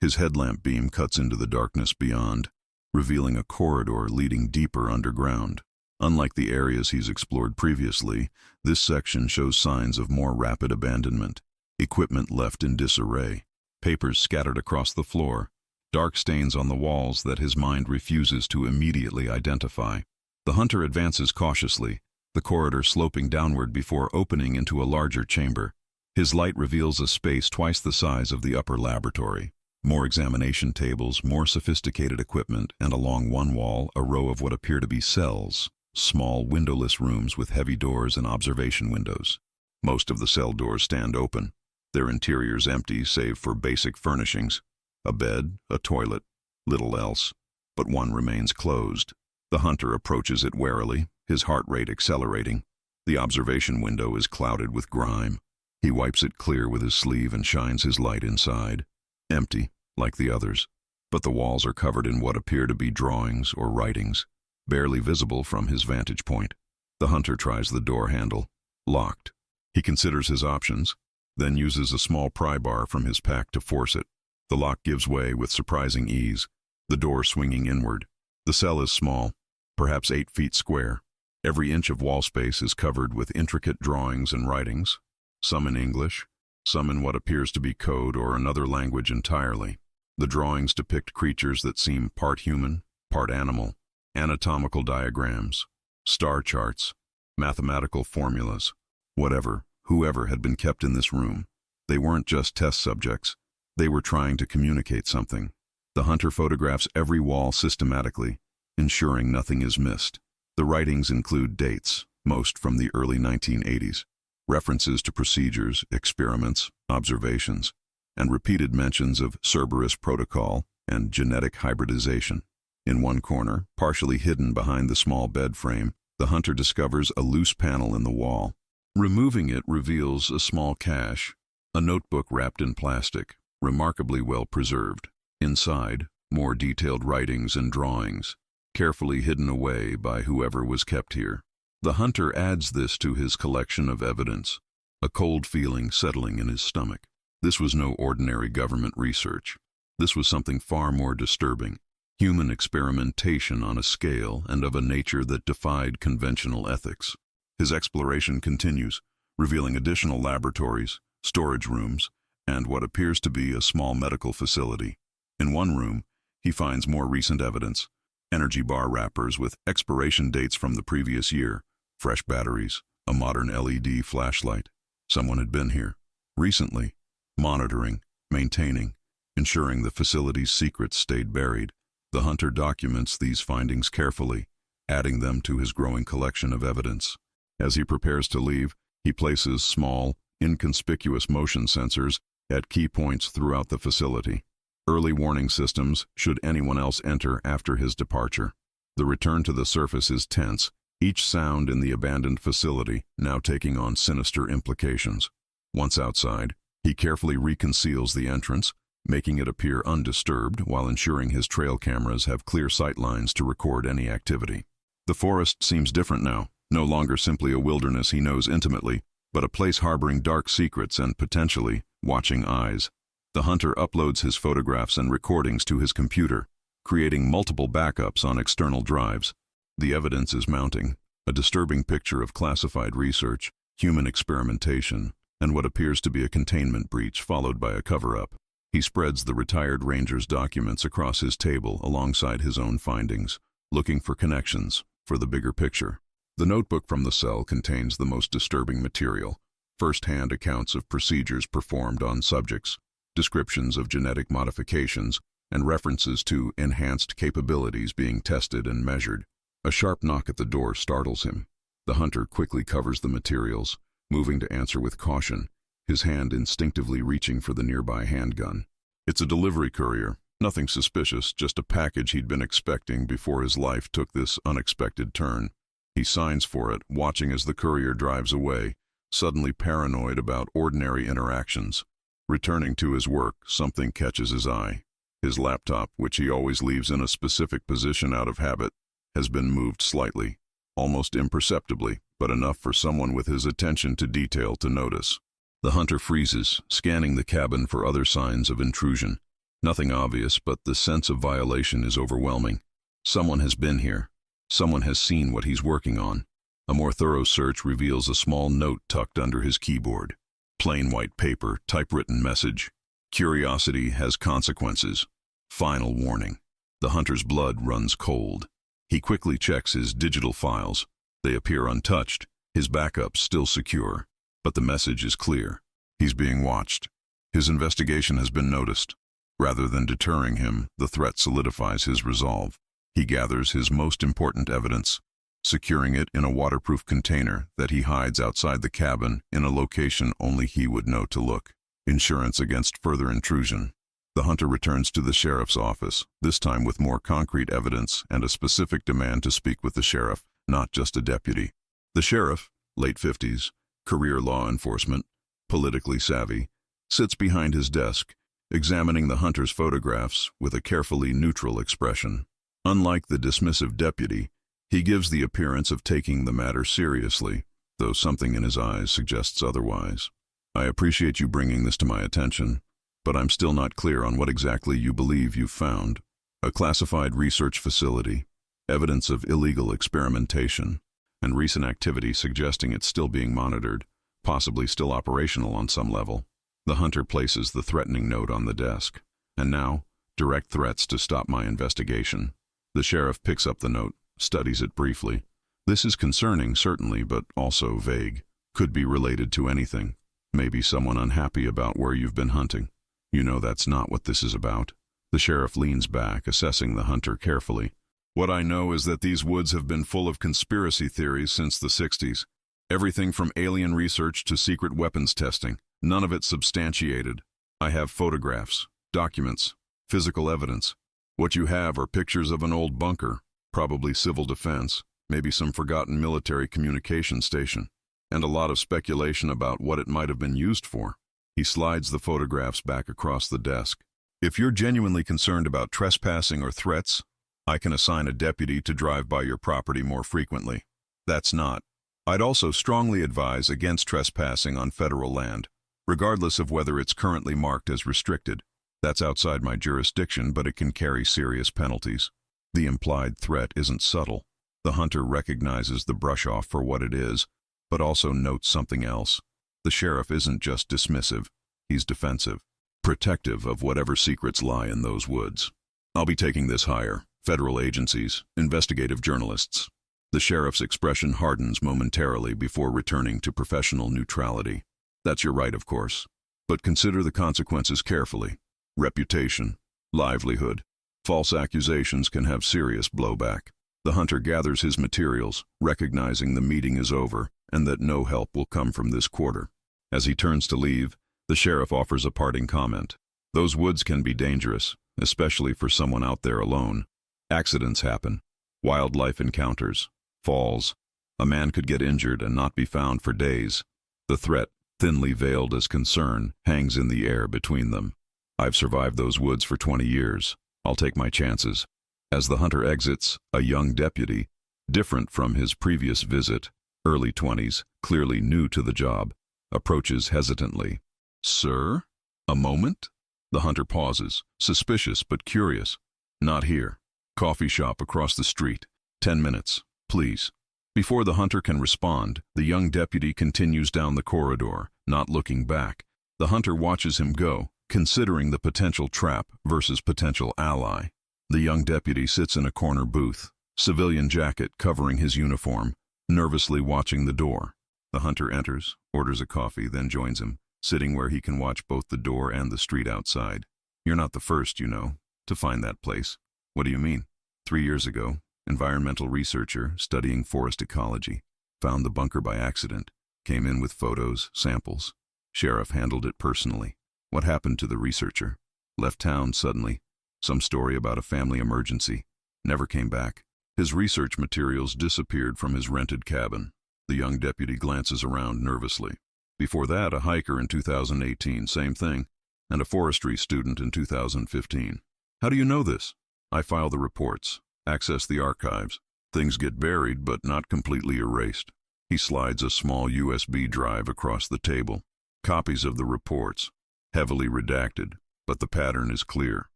His headlamp beam cuts into the darkness beyond, revealing a corridor leading deeper underground. Unlike the areas he's explored previously, this section shows signs of more rapid abandonment. Equipment left in disarray, papers scattered across the floor, dark stains on the walls that his mind refuses to immediately identify. The hunter advances cautiously, the corridor sloping downward before opening into a larger chamber. His light reveals a space twice the size of the upper laboratory. More examination tables, more sophisticated equipment, and along one wall, a row of what appear to be cells, small windowless rooms with heavy doors and observation windows. Most of the cell doors stand open, their interiors empty save for basic furnishings. A bed, a toilet, little else, but one remains closed. The hunter approaches it warily, his heart rate accelerating. The observation window is clouded with grime. He wipes it clear with his sleeve and shines his light inside. Empty, like the others, but the walls are covered in what appear to be drawings or writings, barely visible from his vantage point. The hunter tries the door handle. Locked. He considers his options, then uses a small pry bar from his pack to force it. The lock gives way with surprising ease, the door swinging inward. The cell is small, perhaps 8 feet square. Every inch of wall space is covered with intricate drawings and writings, some in English, some in what appears to be code or another language entirely. The drawings depict creatures that seem part human, part animal, anatomical diagrams, star charts, mathematical formulas. Whoever had been kept in this room, they weren't just test subjects. They were trying to communicate something. The hunter photographs every wall systematically, ensuring nothing is missed. The writings include dates, most from the early 1980s, references to procedures, experiments, observations, and repeated mentions of Cerberus protocol and genetic hybridization. In one corner, partially hidden behind the small bed frame, the hunter discovers a loose panel in the wall. Removing it reveals a small cache, a notebook wrapped in plastic, remarkably well preserved. Inside, more detailed writings and drawings, carefully hidden away by whoever was kept here. The hunter adds this to his collection of evidence, a cold feeling settling in his stomach. This was no ordinary government research. This was something far more disturbing, human experimentation on a scale and of a nature that defied conventional ethics. His exploration continues, revealing additional laboratories, storage rooms, and what appears to be a small medical facility. In one room, he finds more recent evidence, energy bar wrappers with expiration dates from the previous year, fresh batteries, a modern LED flashlight. Someone had been here recently, monitoring, maintaining, ensuring the facility's secrets stayed buried. The hunter documents these findings carefully, adding them to his growing collection of evidence. As he prepares to leave, he places small, inconspicuous motion sensors at key points throughout the facility. Early warning systems should anyone else enter after his departure. The return to the surface is tense, each sound in the abandoned facility now taking on sinister implications. Once outside, he carefully reconceals the entrance, making it appear undisturbed while ensuring his trail cameras have clear sight lines to record any activity. The forest seems different now, no longer simply a wilderness he knows intimately, but a place harboring dark secrets and potentially watching eyes. The hunter uploads his photographs and recordings to his computer, creating multiple backups on external drives. The evidence is mounting, a disturbing picture of classified research, human experimentation, and what appears to be a containment breach followed by a cover-up. He spreads the retired ranger's documents across his table alongside his own findings, looking for connections, for the bigger picture. The notebook from the cell contains the most disturbing material, first-hand accounts of procedures performed on subjects, descriptions of genetic modifications, and references to enhanced capabilities being tested and measured. A sharp knock at the door startles him. The hunter quickly covers the materials, moving to answer with caution, his hand instinctively reaching for the nearby handgun. It's a delivery courier, nothing suspicious, just a package he'd been expecting before his life took this unexpected turn. He signs for it, watching as the courier drives away, suddenly paranoid about ordinary interactions. Returning to his work, something catches his eye. His laptop, which he always leaves in a specific position out of habit, has been moved slightly, almost imperceptibly, but enough for someone with his attention to detail to notice. The hunter freezes, scanning the cabin for other signs of intrusion. Nothing obvious, but the sense of violation is overwhelming. Someone has been here. Someone has seen what he's working on. A more thorough search reveals a small note tucked under his keyboard. Plain white paper, typewritten message. Curiosity has consequences. Final warning. The hunter's blood runs cold. He quickly checks his digital files. They appear untouched, his backups still secure. But the message is clear. He's being watched. His investigation has been noticed. Rather than deterring him, the threat solidifies his resolve. He gathers his most important evidence, securing it in a waterproof container that he hides outside the cabin in a location only he would know to look. Insurance against further intrusion. The hunter returns to the sheriff's office, this time with more concrete evidence and a specific demand to speak with the sheriff, not just a deputy. The sheriff, late 50s, career law enforcement, politically savvy, sits behind his desk, examining the hunter's photographs with a carefully neutral expression. Unlike the dismissive deputy, he gives the appearance of taking the matter seriously, though something in his eyes suggests otherwise. I appreciate you bringing this to my attention, but I'm still not clear on what exactly you believe you've found. A classified research facility, evidence of illegal experimentation, and recent activity suggesting it's still being monitored, possibly still operational on some level. The hunter places the threatening note on the desk. And now, direct threats to stop my investigation. The sheriff picks up the note, studies it briefly. This is concerning, certainly, but also vague. Could be related to anything. Maybe someone unhappy about where you've been hunting. You know that's not what this is about. The sheriff leans back, assessing the hunter carefully. What I know is that these woods have been full of conspiracy theories since the 60s. Everything from alien research to secret weapons testing. None of it substantiated. I have photographs, documents, physical evidence. What you have are pictures of an old bunker, probably civil defense, maybe some forgotten military communication station, and a lot of speculation about what it might have been used for. He slides the photographs back across the desk. If you're genuinely concerned about trespassing or threats, I can assign a deputy to drive by your property more frequently. That's not. I'd also strongly advise against trespassing on federal land, regardless of whether it's currently marked as restricted. That's outside my jurisdiction, but it can carry serious penalties. The implied threat isn't subtle. The hunter recognizes the brush-off for what it is, but also notes something else. The sheriff isn't just dismissive, he's defensive, protective of whatever secrets lie in those woods. I'll be taking this higher. Federal agencies, investigative journalists. The sheriff's expression hardens momentarily before returning to professional neutrality. That's your right, of course. But consider the consequences carefully. Reputation, livelihood, false accusations can have serious blowback. The hunter gathers his materials, recognizing the meeting is over and that no help will come from this quarter. As he turns to leave, the sheriff offers a parting comment. Those woods can be dangerous, especially for someone out there alone. Accidents happen, wildlife encounters, falls. A man could get injured and not be found for days. The threat, thinly veiled as concern, hangs in the air between them. I've survived those woods for 20 years. I'll take my chances. As the hunter exits, a young deputy, different from his previous visit, early 20s, clearly new to the job, approaches hesitantly. Sir? A moment? The hunter pauses, suspicious but curious. Not here. Coffee shop across the street. 10 minutes, please. Before the hunter can respond, the young deputy continues down the corridor, not looking back. The hunter watches him go, considering the potential trap versus potential ally. The young deputy sits in a corner booth, civilian jacket covering his uniform, nervously watching the door. The hunter enters, orders a coffee, then joins him, sitting where he can watch both the door and the street outside. You're not the first, you know, to find that place. What do you mean? 3 years ago, environmental researcher studying forest ecology, found the bunker by accident, came in with photos, samples. Sheriff handled it personally. What happened to the researcher? Left town suddenly. Some story about a family emergency. Never came back. His research materials disappeared from his rented cabin. The young deputy glances around nervously. Before that, a hiker in 2018, same thing, and a forestry student in 2015. How do you know this? I file the reports, access the archives. Things get buried, but not completely erased. He slides a small USB drive across the table. Copies of the reports, heavily redacted, but the pattern is clear.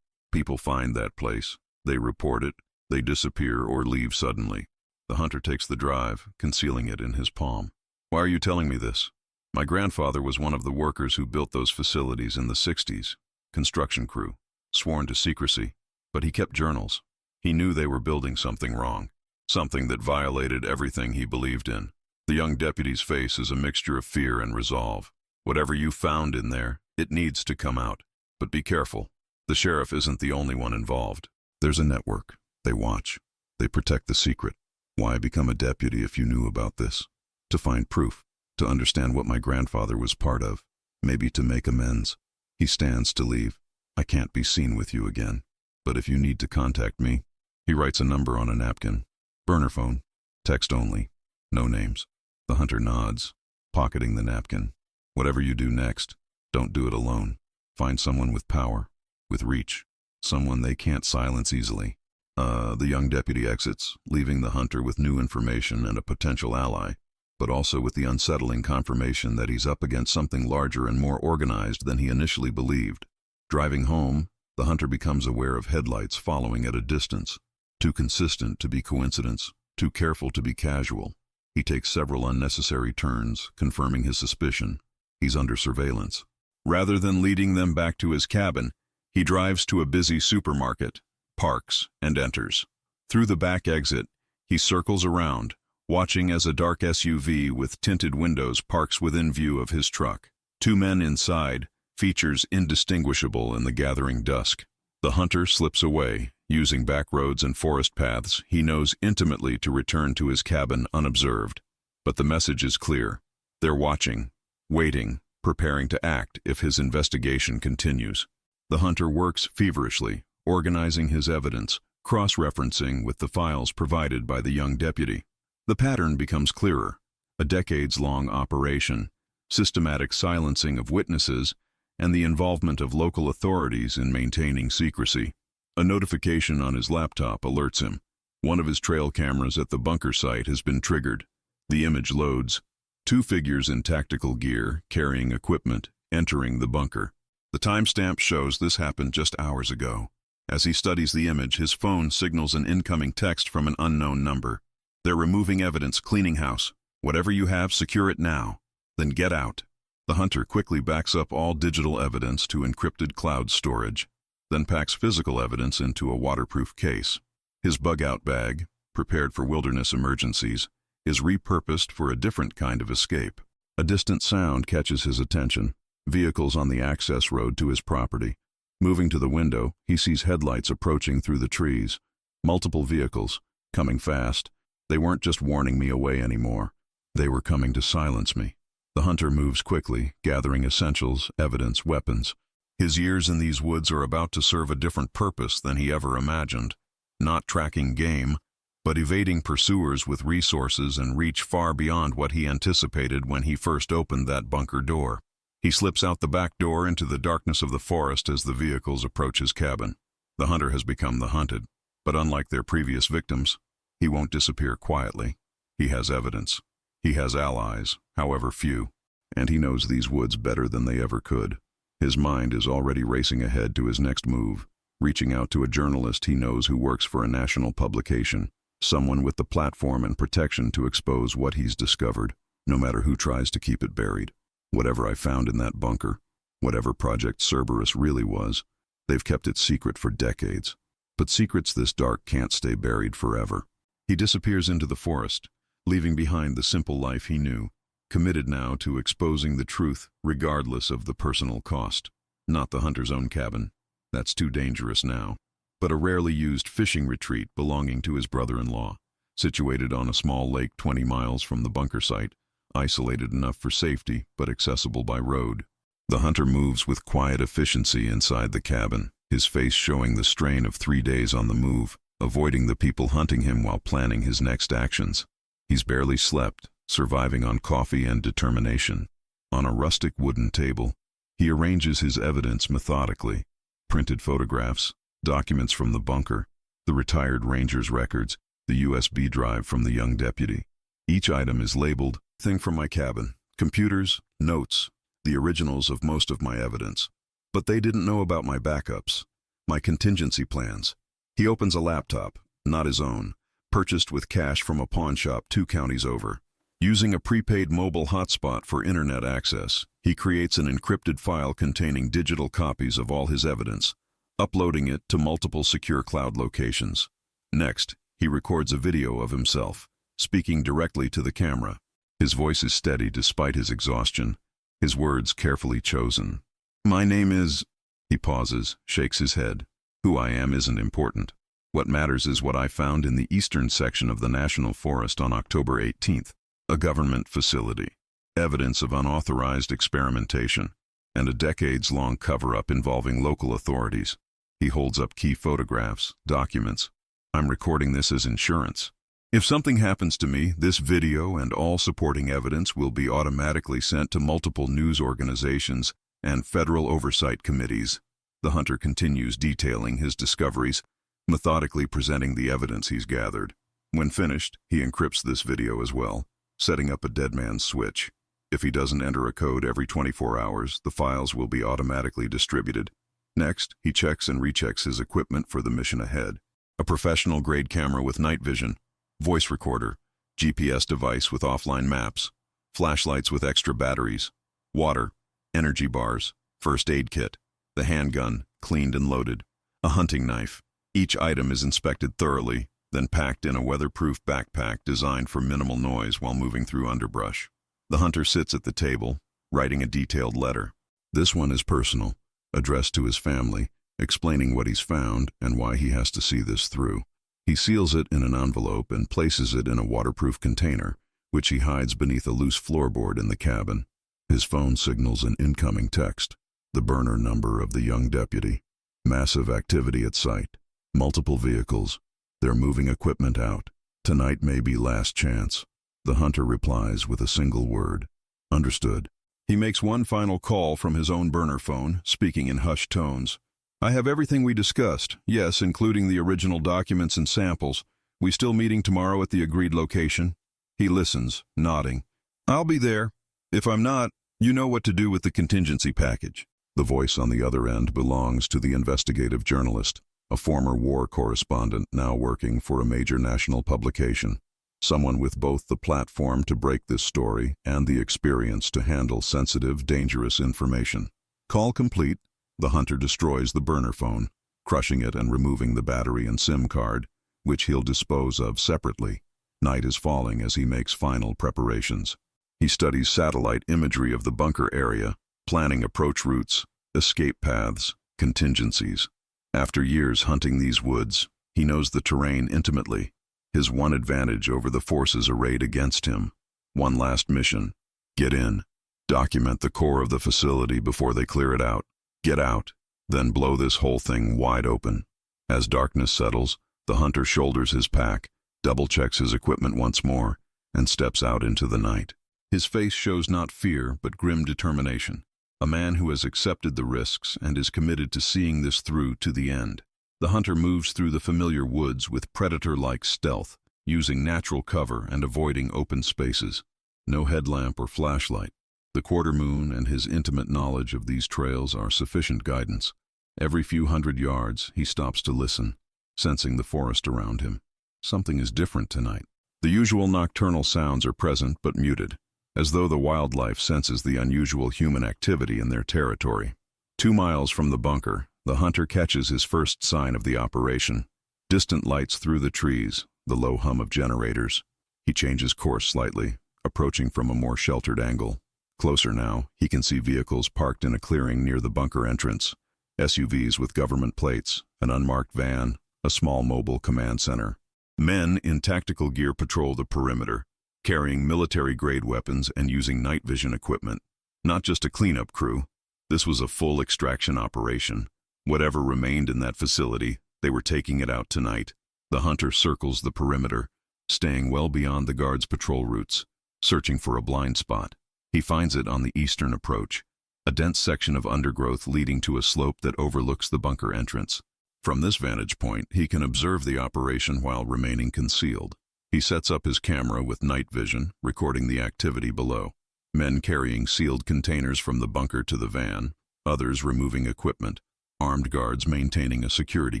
People find that place. They report it. They disappear or leave suddenly. The hunter takes the drive, concealing it in his palm. Why are you telling me this? My grandfather was one of the workers who built those facilities in the 60s. Construction crew, sworn to secrecy, but he kept journals. He knew they were building something wrong, something that violated everything he believed in. The young deputy's face is a mixture of fear and resolve. Whatever you found in there, it needs to come out. But be careful. The sheriff isn't the only one involved. There's a network. They watch. They protect the secret. Why become a deputy if you knew about this? To find proof. To understand what my grandfather was part of. Maybe to make amends. He stands to leave. I can't be seen with you again. But if you need to contact me. He writes a number on a napkin. Burner phone. Text only. No names. The hunter nods, pocketing the napkin. Whatever you do next, don't do it alone. Find someone with power, with reach, someone they can't silence easily. The young deputy exits, leaving the hunter with new information and a potential ally, but also with the unsettling confirmation that he's up against something larger and more organized than he initially believed. Driving home, the hunter becomes aware of headlights following at a distance. Too consistent to be coincidence, too careful to be casual. He takes several unnecessary turns, confirming his suspicion. He's under surveillance. Rather than leading them back to his cabin, he drives to a busy supermarket, parks, and enters. Through the back exit, he circles around, watching as a dark SUV with tinted windows parks within view of his truck. Two men inside, features indistinguishable in the gathering dusk. The hunter slips away, using back roads and forest paths he knows intimately to return to his cabin unobserved. But the message is clear. They're watching, waiting, preparing to act if his investigation continues. The hunter works feverishly, organizing his evidence, cross-referencing with the files provided by the young deputy. The pattern becomes clearer. A decades-long operation, systematic silencing of witnesses, and the involvement of local authorities in maintaining secrecy. A notification on his laptop alerts him. One of his trail cameras at the bunker site has been triggered. The image loads. Two figures in tactical gear, carrying equipment, entering the bunker. The timestamp shows this happened just hours ago. As he studies the image, his phone signals an incoming text from an unknown number. They're removing evidence, cleaning house. Whatever you have, secure it now. Then get out. The hunter quickly backs up all digital evidence to encrypted cloud storage, then packs physical evidence into a waterproof case. His bug-out bag, prepared for wilderness emergencies, is repurposed for a different kind of escape. A distant sound catches his attention. Vehicles on the access road to his property. Moving to the window, he sees headlights approaching through the trees. Multiple vehicles, coming fast. They weren't just warning me away anymore. They were coming to silence me. The hunter moves quickly, gathering essentials, evidence, weapons. His years in these woods are about to serve a different purpose than he ever imagined. Not tracking game, but evading pursuers with resources and reach far beyond what he anticipated when he first opened that bunker door. He slips out the back door into the darkness of the forest as the vehicles approach his cabin. The hunter has become the hunted, but unlike their previous victims, he won't disappear quietly. He has evidence. He has allies, however few, and he knows these woods better than they ever could. His mind is already racing ahead to his next move, reaching out to a journalist he knows who works for a national publication, someone with the platform and protection to expose what he's discovered, no matter who tries to keep it buried. Whatever I found in that bunker, whatever Project Cerberus really was, they've kept it secret for decades. But secrets this dark can't stay buried forever. He disappears into the forest, leaving behind the simple life he knew, committed now to exposing the truth regardless of the personal cost. Not the hunter's own cabin. That's too dangerous now. But a rarely used fishing retreat belonging to his brother-in-law, situated on a small lake 20 miles from the bunker site, isolated enough for safety but accessible by road. The hunter moves with quiet efficiency inside the cabin, his face showing the strain of 3 days on the move, avoiding the people hunting him while planning his next actions. He's barely slept, surviving on coffee and determination. On a rustic wooden table, he arranges his evidence methodically. Printed photographs, documents from the bunker, the retired ranger's records, the USB drive from the young deputy. Each item is labeled, "Thing from my cabin," computers, notes, the originals of most of my evidence. But they didn't know about my backups, my contingency plans. He opens a laptop, not his own, purchased with cash from a pawn shop 2 counties over. Using a prepaid mobile hotspot for internet access, he creates an encrypted file containing digital copies of all his evidence, uploading it to multiple secure cloud locations. Next, he records a video of himself, speaking directly to the camera. His voice is steady despite his exhaustion, his words carefully chosen. "My name is..." He pauses, shakes his head. "Who I am isn't important. What matters is what I found in the eastern section of the National Forest on October 18th. A government facility, evidence of unauthorized experimentation, and a decades-long cover-up involving local authorities." He holds up key photographs, documents. "I'm recording this as insurance. If something happens to me, this video and all supporting evidence will be automatically sent to multiple news organizations and federal oversight committees." The hunter continues detailing his discoveries, methodically presenting the evidence he's gathered. When finished, he encrypts this video as well, setting up a dead man's switch. If he doesn't enter a code every 24 hours, the files will be automatically distributed. Next, he checks and rechecks his equipment for the mission ahead. A professional-grade camera with night vision, voice recorder, GPS device with offline maps, flashlights with extra batteries, water, energy bars, first aid kit, the handgun, cleaned and loaded, a hunting knife. Each item is inspected thoroughly, then packed in a weatherproof backpack designed for minimal noise while moving through underbrush. The hunter sits at the table, writing a detailed letter. This one is personal, addressed to his family, explaining what he's found and why he has to see this through. He seals it in an envelope and places it in a waterproof container, which he hides beneath a loose floorboard in the cabin. His phone signals an incoming text, the burner number of the young deputy. Massive activity at site, multiple vehicles. They're moving equipment out. Tonight may be last chance. The hunter replies with a single word. Understood. He makes one final call from his own burner phone, speaking in hushed tones. "I have everything we discussed, yes, including the original documents and samples. We still meeting tomorrow at the agreed location?" He listens, nodding. "I'll be there. If I'm not, you know what to do with the contingency package." The voice on the other end belongs to the investigative journalist, a former war correspondent now working for a major national publication. Someone with both the platform to break this story and the experience to handle sensitive, dangerous information. Call complete, the hunter destroys the burner phone, crushing it and removing the battery and SIM card, which he'll dispose of separately. Night is falling as he makes final preparations. He studies satellite imagery of the bunker area, planning approach routes, escape paths, contingencies. After years hunting these woods, he knows the terrain intimately. His one advantage over the forces arrayed against him. One last mission. Get in. Document the core of the facility before they clear it out. Get out. Then blow this whole thing wide open. As darkness settles, the hunter shoulders his pack, double-checks his equipment once more, and steps out into the night. His face shows not fear, but grim determination. A man who has accepted the risks and is committed to seeing this through to the end. The hunter moves through the familiar woods with predator-like stealth, using natural cover and avoiding open spaces. No headlamp or flashlight. The quarter moon and his intimate knowledge of these trails are sufficient guidance. Every few hundred yards, he stops to listen, sensing the forest around him. Something is different tonight. The usual nocturnal sounds are present but muted, as though the wildlife senses the unusual human activity in their territory. 2 miles from the bunker, the hunter catches his first sign of the operation. Distant lights through the trees, the low hum of generators. He changes course slightly, approaching from a more sheltered angle. Closer now, he can see vehicles parked in a clearing near the bunker entrance. SUVs with government plates, an unmarked van, a small mobile command center. Men in tactical gear patrol the perimeter, carrying military-grade weapons and using night vision equipment. Not just a cleanup crew. This was a full extraction operation. Whatever remained in that facility, they were taking it out tonight. The hunter circles the perimeter, staying well beyond the guards' patrol routes, searching for a blind spot. He finds it on the eastern approach, a dense section of undergrowth leading to a slope that overlooks the bunker entrance. From this vantage point, he can observe the operation while remaining concealed. He sets up his camera with night vision, recording the activity below. Men carrying sealed containers from the bunker to the van, others removing equipment, armed guards maintaining a security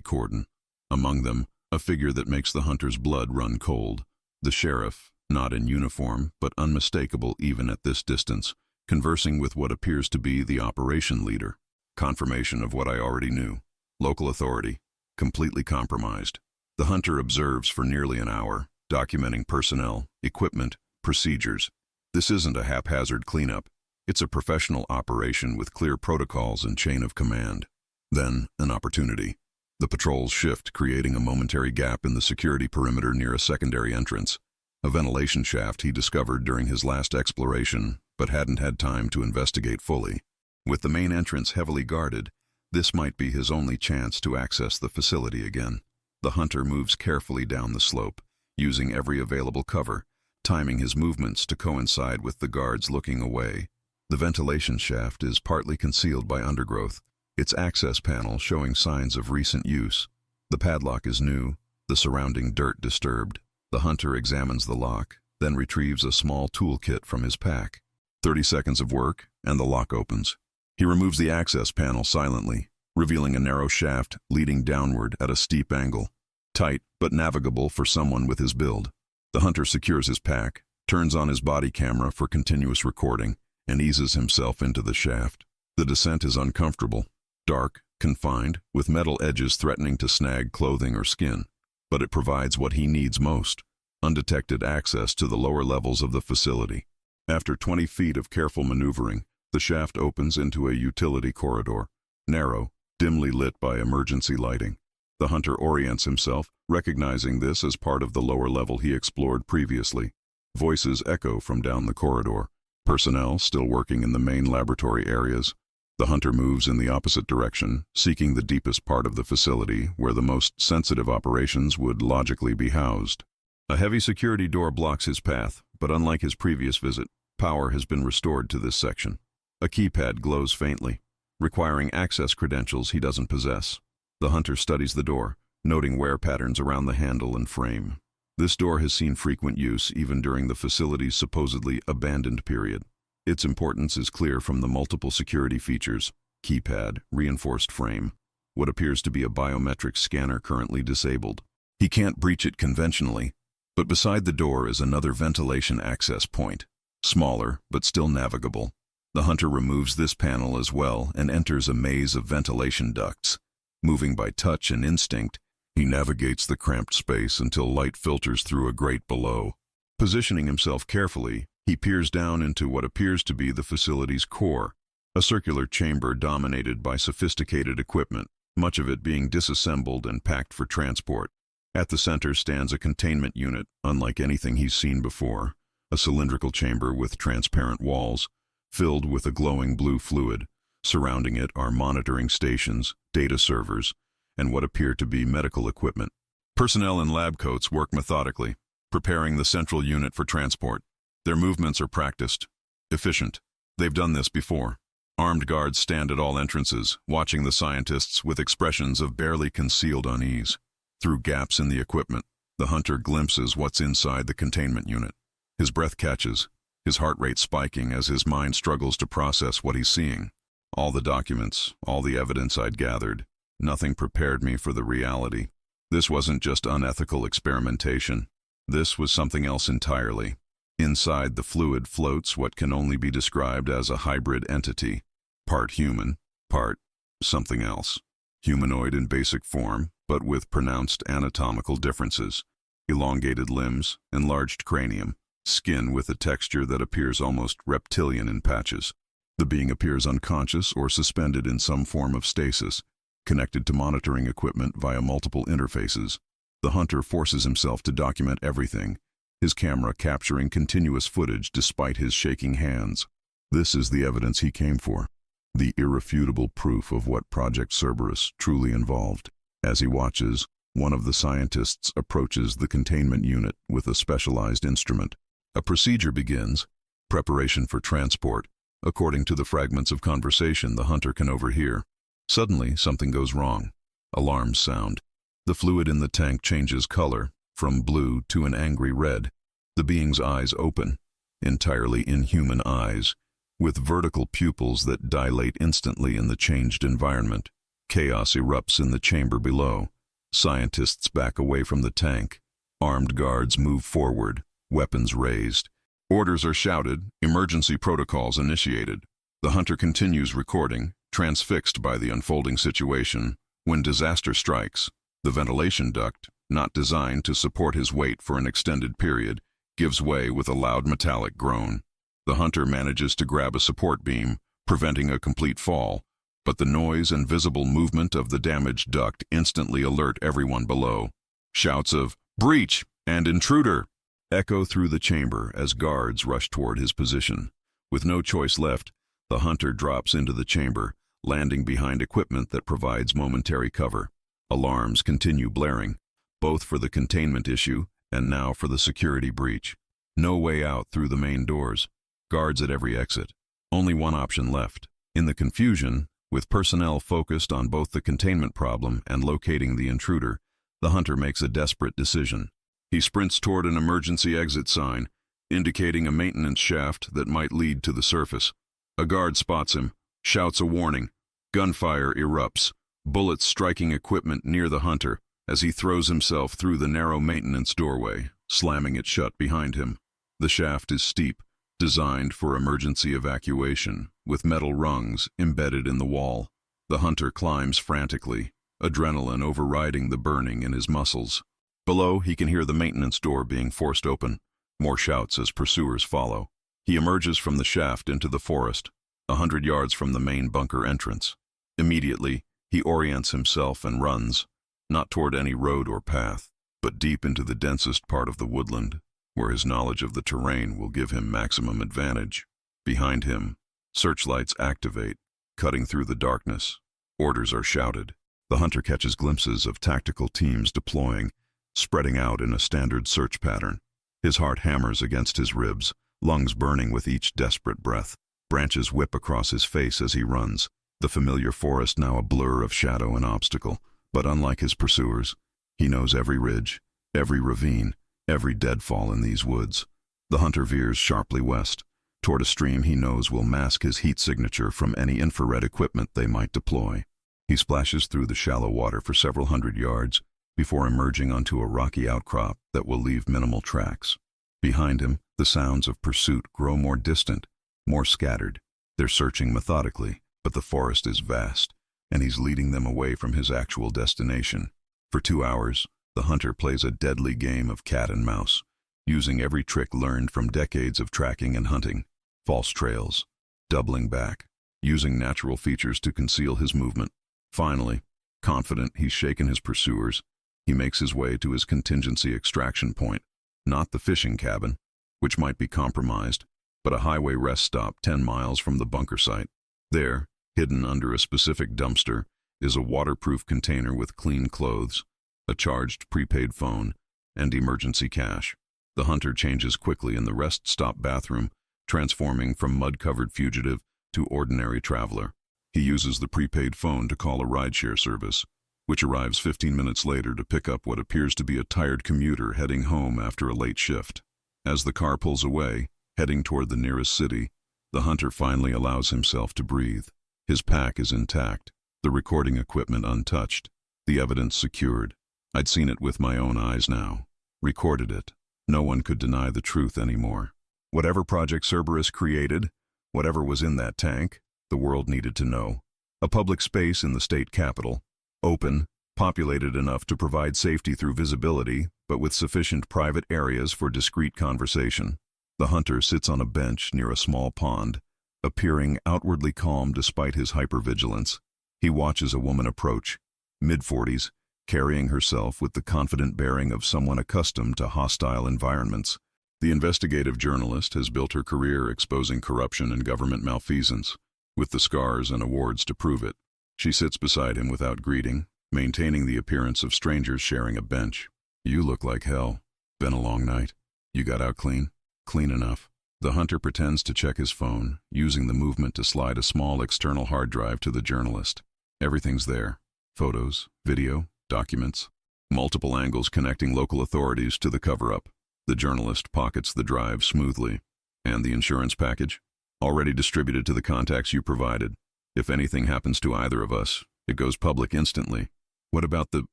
cordon. Among them, a figure that makes the hunter's blood run cold. The sheriff, not in uniform, but unmistakable even at this distance, conversing with what appears to be the operation leader. Confirmation of what I already knew. Local authority, completely compromised. The hunter observes for nearly an hour, documenting personnel, equipment, procedures. This isn't a haphazard cleanup. It's a professional operation with clear protocols and chain of command. Then, an opportunity. The patrols shift, creating a momentary gap in the security perimeter near a secondary entrance. A ventilation shaft he discovered during his last exploration, but hadn't had time to investigate fully. With the main entrance heavily guarded, this might be his only chance to access the facility again. The hunter moves carefully down the slope, using every available cover, timing his movements to coincide with the guards looking away. The ventilation shaft is partly concealed by undergrowth, its access panel showing signs of recent use. The padlock is new, the surrounding dirt disturbed. The hunter examines the lock, then retrieves a small toolkit from his pack. 30 seconds of work, and the lock opens. He removes the access panel silently, revealing a narrow shaft leading downward at a steep angle. Tight, but navigable for someone with his build. The hunter secures his pack, turns on his body camera for continuous recording, and eases himself into the shaft. The descent is uncomfortable, dark, confined, with metal edges threatening to snag clothing or skin. But it provides what he needs most: undetected access to the lower levels of the facility. After 20 feet of careful maneuvering, the shaft opens into a utility corridor, narrow, dimly lit by emergency lighting. The hunter orients himself, recognizing this as part of the lower level he explored previously. Voices echo from down the corridor, personnel still working in the main laboratory areas. The hunter moves in the opposite direction, seeking the deepest part of the facility where the most sensitive operations would logically be housed. A heavy security door blocks his path, but unlike his previous visit, power has been restored to this section. A keypad glows faintly, requiring access credentials he doesn't possess. The hunter studies the door, noting wear patterns around the handle and frame. This door has seen frequent use even during the facility's supposedly abandoned period. Its importance is clear from the multiple security features: keypad, reinforced frame, what appears to be a biometric scanner currently disabled. He can't breach it conventionally, but beside the door is another ventilation access point, smaller but still navigable. The hunter removes this panel as well and enters a maze of ventilation ducts. Moving by touch and instinct, he navigates the cramped space until light filters through a grate below. Positioning himself carefully, he peers down into what appears to be the facility's core, a circular chamber dominated by sophisticated equipment, much of it being disassembled and packed for transport. At the center stands a containment unit, unlike anything he's seen before, a cylindrical chamber with transparent walls, filled with a glowing blue fluid. Surrounding it are monitoring stations, data servers, and what appear to be medical equipment. Personnel in lab coats work methodically, preparing the central unit for transport. Their movements are practiced, efficient. They've done this before. Armed guards stand at all entrances, watching the scientists with expressions of barely concealed unease. Through gaps in the equipment, the hunter glimpses what's inside the containment unit. His breath catches, his heart rate spiking as his mind struggles to process what he's seeing. All the documents, all the evidence I'd gathered, nothing prepared me for the reality. This wasn't just unethical experimentation. This was something else entirely. Inside the fluid floats what can only be described as a hybrid entity, part human, part something else. Humanoid in basic form, but with pronounced anatomical differences. Elongated limbs, enlarged cranium, skin with a texture that appears almost reptilian in patches. The being appears unconscious or suspended in some form of stasis, connected to monitoring equipment via multiple interfaces. The hunter forces himself to document everything, his camera capturing continuous footage despite his shaking hands. This is the evidence he came for, the irrefutable proof of what Project Cerberus truly involved. As he watches, one of the scientists approaches the containment unit with a specialized instrument. A procedure begins, preparation for transport, according to the fragments of conversation the hunter can overhear. Suddenly, something goes wrong. Alarms sound. The fluid in the tank changes color, from blue to an angry red. The being's eyes open, entirely inhuman eyes, with vertical pupils that dilate instantly in the changed environment. Chaos erupts in the chamber below. Scientists back away from the tank. Armed guards move forward, weapons raised. Orders are shouted, emergency protocols initiated. The hunter continues recording, transfixed by the unfolding situation, when disaster strikes. The ventilation duct, not designed to support his weight for an extended period, gives way with a loud metallic groan. The hunter manages to grab a support beam, preventing a complete fall, but the noise and visible movement of the damaged duct instantly alert everyone below. Shouts of "Breach!" and "Intruder!" echo through the chamber as guards rush toward his position. With no choice left, the hunter drops into the chamber, landing behind equipment that provides momentary cover. Alarms continue blaring, both for the containment issue and now for the security breach. No way out through the main doors. Guards at every exit. Only one option left. In the confusion, with personnel focused on both the containment problem and locating the intruder, the hunter makes a desperate decision. He sprints toward an emergency exit sign, indicating a maintenance shaft that might lead to the surface. A guard spots him, shouts a warning. Gunfire erupts, bullets striking equipment near the hunter as he throws himself through the narrow maintenance doorway, slamming it shut behind him. The shaft is steep, designed for emergency evacuation, with metal rungs embedded in the wall. The hunter climbs frantically, adrenaline overriding the burning in his muscles. Below, he can hear the maintenance door being forced open. More shouts as pursuers follow. He emerges from the shaft into the forest, 100 yards from the main bunker entrance. Immediately, he orients himself and runs, not toward any road or path, but deep into the densest part of the woodland, where his knowledge of the terrain will give him maximum advantage. Behind him, searchlights activate, cutting through the darkness. Orders are shouted. The hunter catches glimpses of tactical teams deploying, spreading out in a standard search pattern. His heart hammers against his ribs, lungs burning with each desperate breath. Branches whip across his face as he runs, the familiar forest now a blur of shadow and obstacle. But unlike his pursuers, he knows every ridge, every ravine, every deadfall in these woods. The hunter veers sharply west, toward a stream he knows will mask his heat signature from any infrared equipment they might deploy. He splashes through the shallow water for several hundred yards before emerging onto a rocky outcrop that will leave minimal tracks. Behind him, the sounds of pursuit grow more distant, more scattered. They're searching methodically, but the forest is vast, and he's leading them away from his actual destination. For 2 hours, the hunter plays a deadly game of cat and mouse, using every trick learned from decades of tracking and hunting. False trails, doubling back, using natural features to conceal his movement. Finally, confident he's shaken his pursuers, he makes his way to his contingency extraction point, not the fishing cabin, which might be compromised, but a highway rest stop 10 miles from the bunker site. There, hidden under a specific dumpster, is a waterproof container with clean clothes, a charged prepaid phone, and emergency cash. The hunter changes quickly in the rest stop bathroom, transforming from mud-covered fugitive to ordinary traveler. He uses the prepaid phone to call a rideshare service, which arrives 15 minutes later to pick up what appears to be a tired commuter heading home after a late shift. As the car pulls away, heading toward the nearest city, the hunter finally allows himself to breathe. His pack is intact, the recording equipment untouched, the evidence secured. I'd seen it with my own eyes now. Recorded it. No one could deny the truth anymore. Whatever Project Cerberus created, whatever was in that tank, the world needed to know. A public space in the state capital, open, populated enough to provide safety through visibility, but with sufficient private areas for discreet conversation. The hunter sits on a bench near a small pond, appearing outwardly calm despite his hypervigilance. He watches a woman approach, mid-40s, carrying herself with the confident bearing of someone accustomed to hostile environments. The investigative journalist has built her career exposing corruption and government malfeasance, with the scars and awards to prove it. She sits beside him without greeting, maintaining the appearance of strangers sharing a bench. "You look like hell. Been a long night. You got out clean?" "Clean enough." The hunter pretends to check his phone, using the movement to slide a small external hard drive to the journalist. Everything's there. Photos, video, documents. multiple angles connecting local authorities to the cover-up. The journalist pockets the drive smoothly. And the insurance package? Already distributed to the contacts you provided. If anything happens to either of us, it goes public instantly. What about the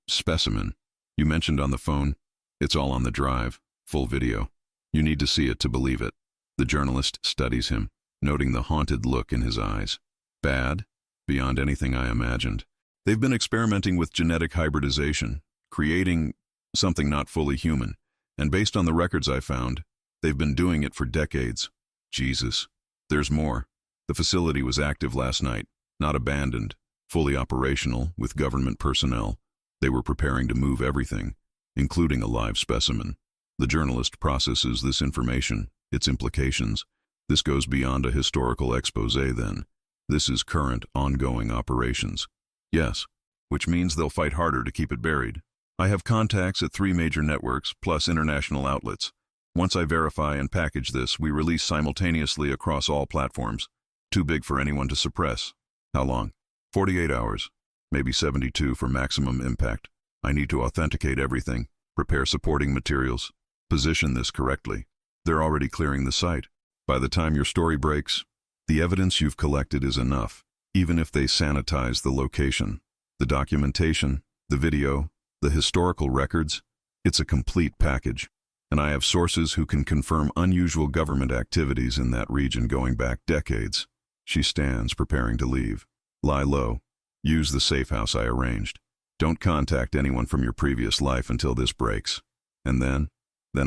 specimen? You mentioned on the phone. It's all on the drive, full video. You need to see it to believe it. The journalist studies him, noting the haunted look in his eyes. Bad? Beyond anything I imagined. They've been experimenting with genetic hybridization, creating something not fully human. And based on the records I found, they've been doing it for decades. Jesus. There's more. The facility was active last night, not abandoned, fully operational with government personnel. They were preparing to move everything, including a live specimen. The journalist processes this information, its implications. This goes beyond a historical exposé then. This is current, ongoing operations. Yes, which means they'll fight harder to keep it buried. I have contacts at 3 major networks, plus international outlets. Once I verify and package this, we release simultaneously across all platforms. Too big for anyone to suppress. How long? 48 hours. Maybe 72 for maximum impact. I need to authenticate everything, prepare supporting materials, position this correctly. They're already clearing the site. By the time your story breaks, the evidence you've collected is enough, even if they sanitize the location. The documentation, the video, the historical records, it's a complete package. And I have sources who can confirm unusual government activities in that region going back decades. She stands, preparing to leave. Lie low. Use the safe house I arranged. Don't contact anyone from your previous life until this breaks. And then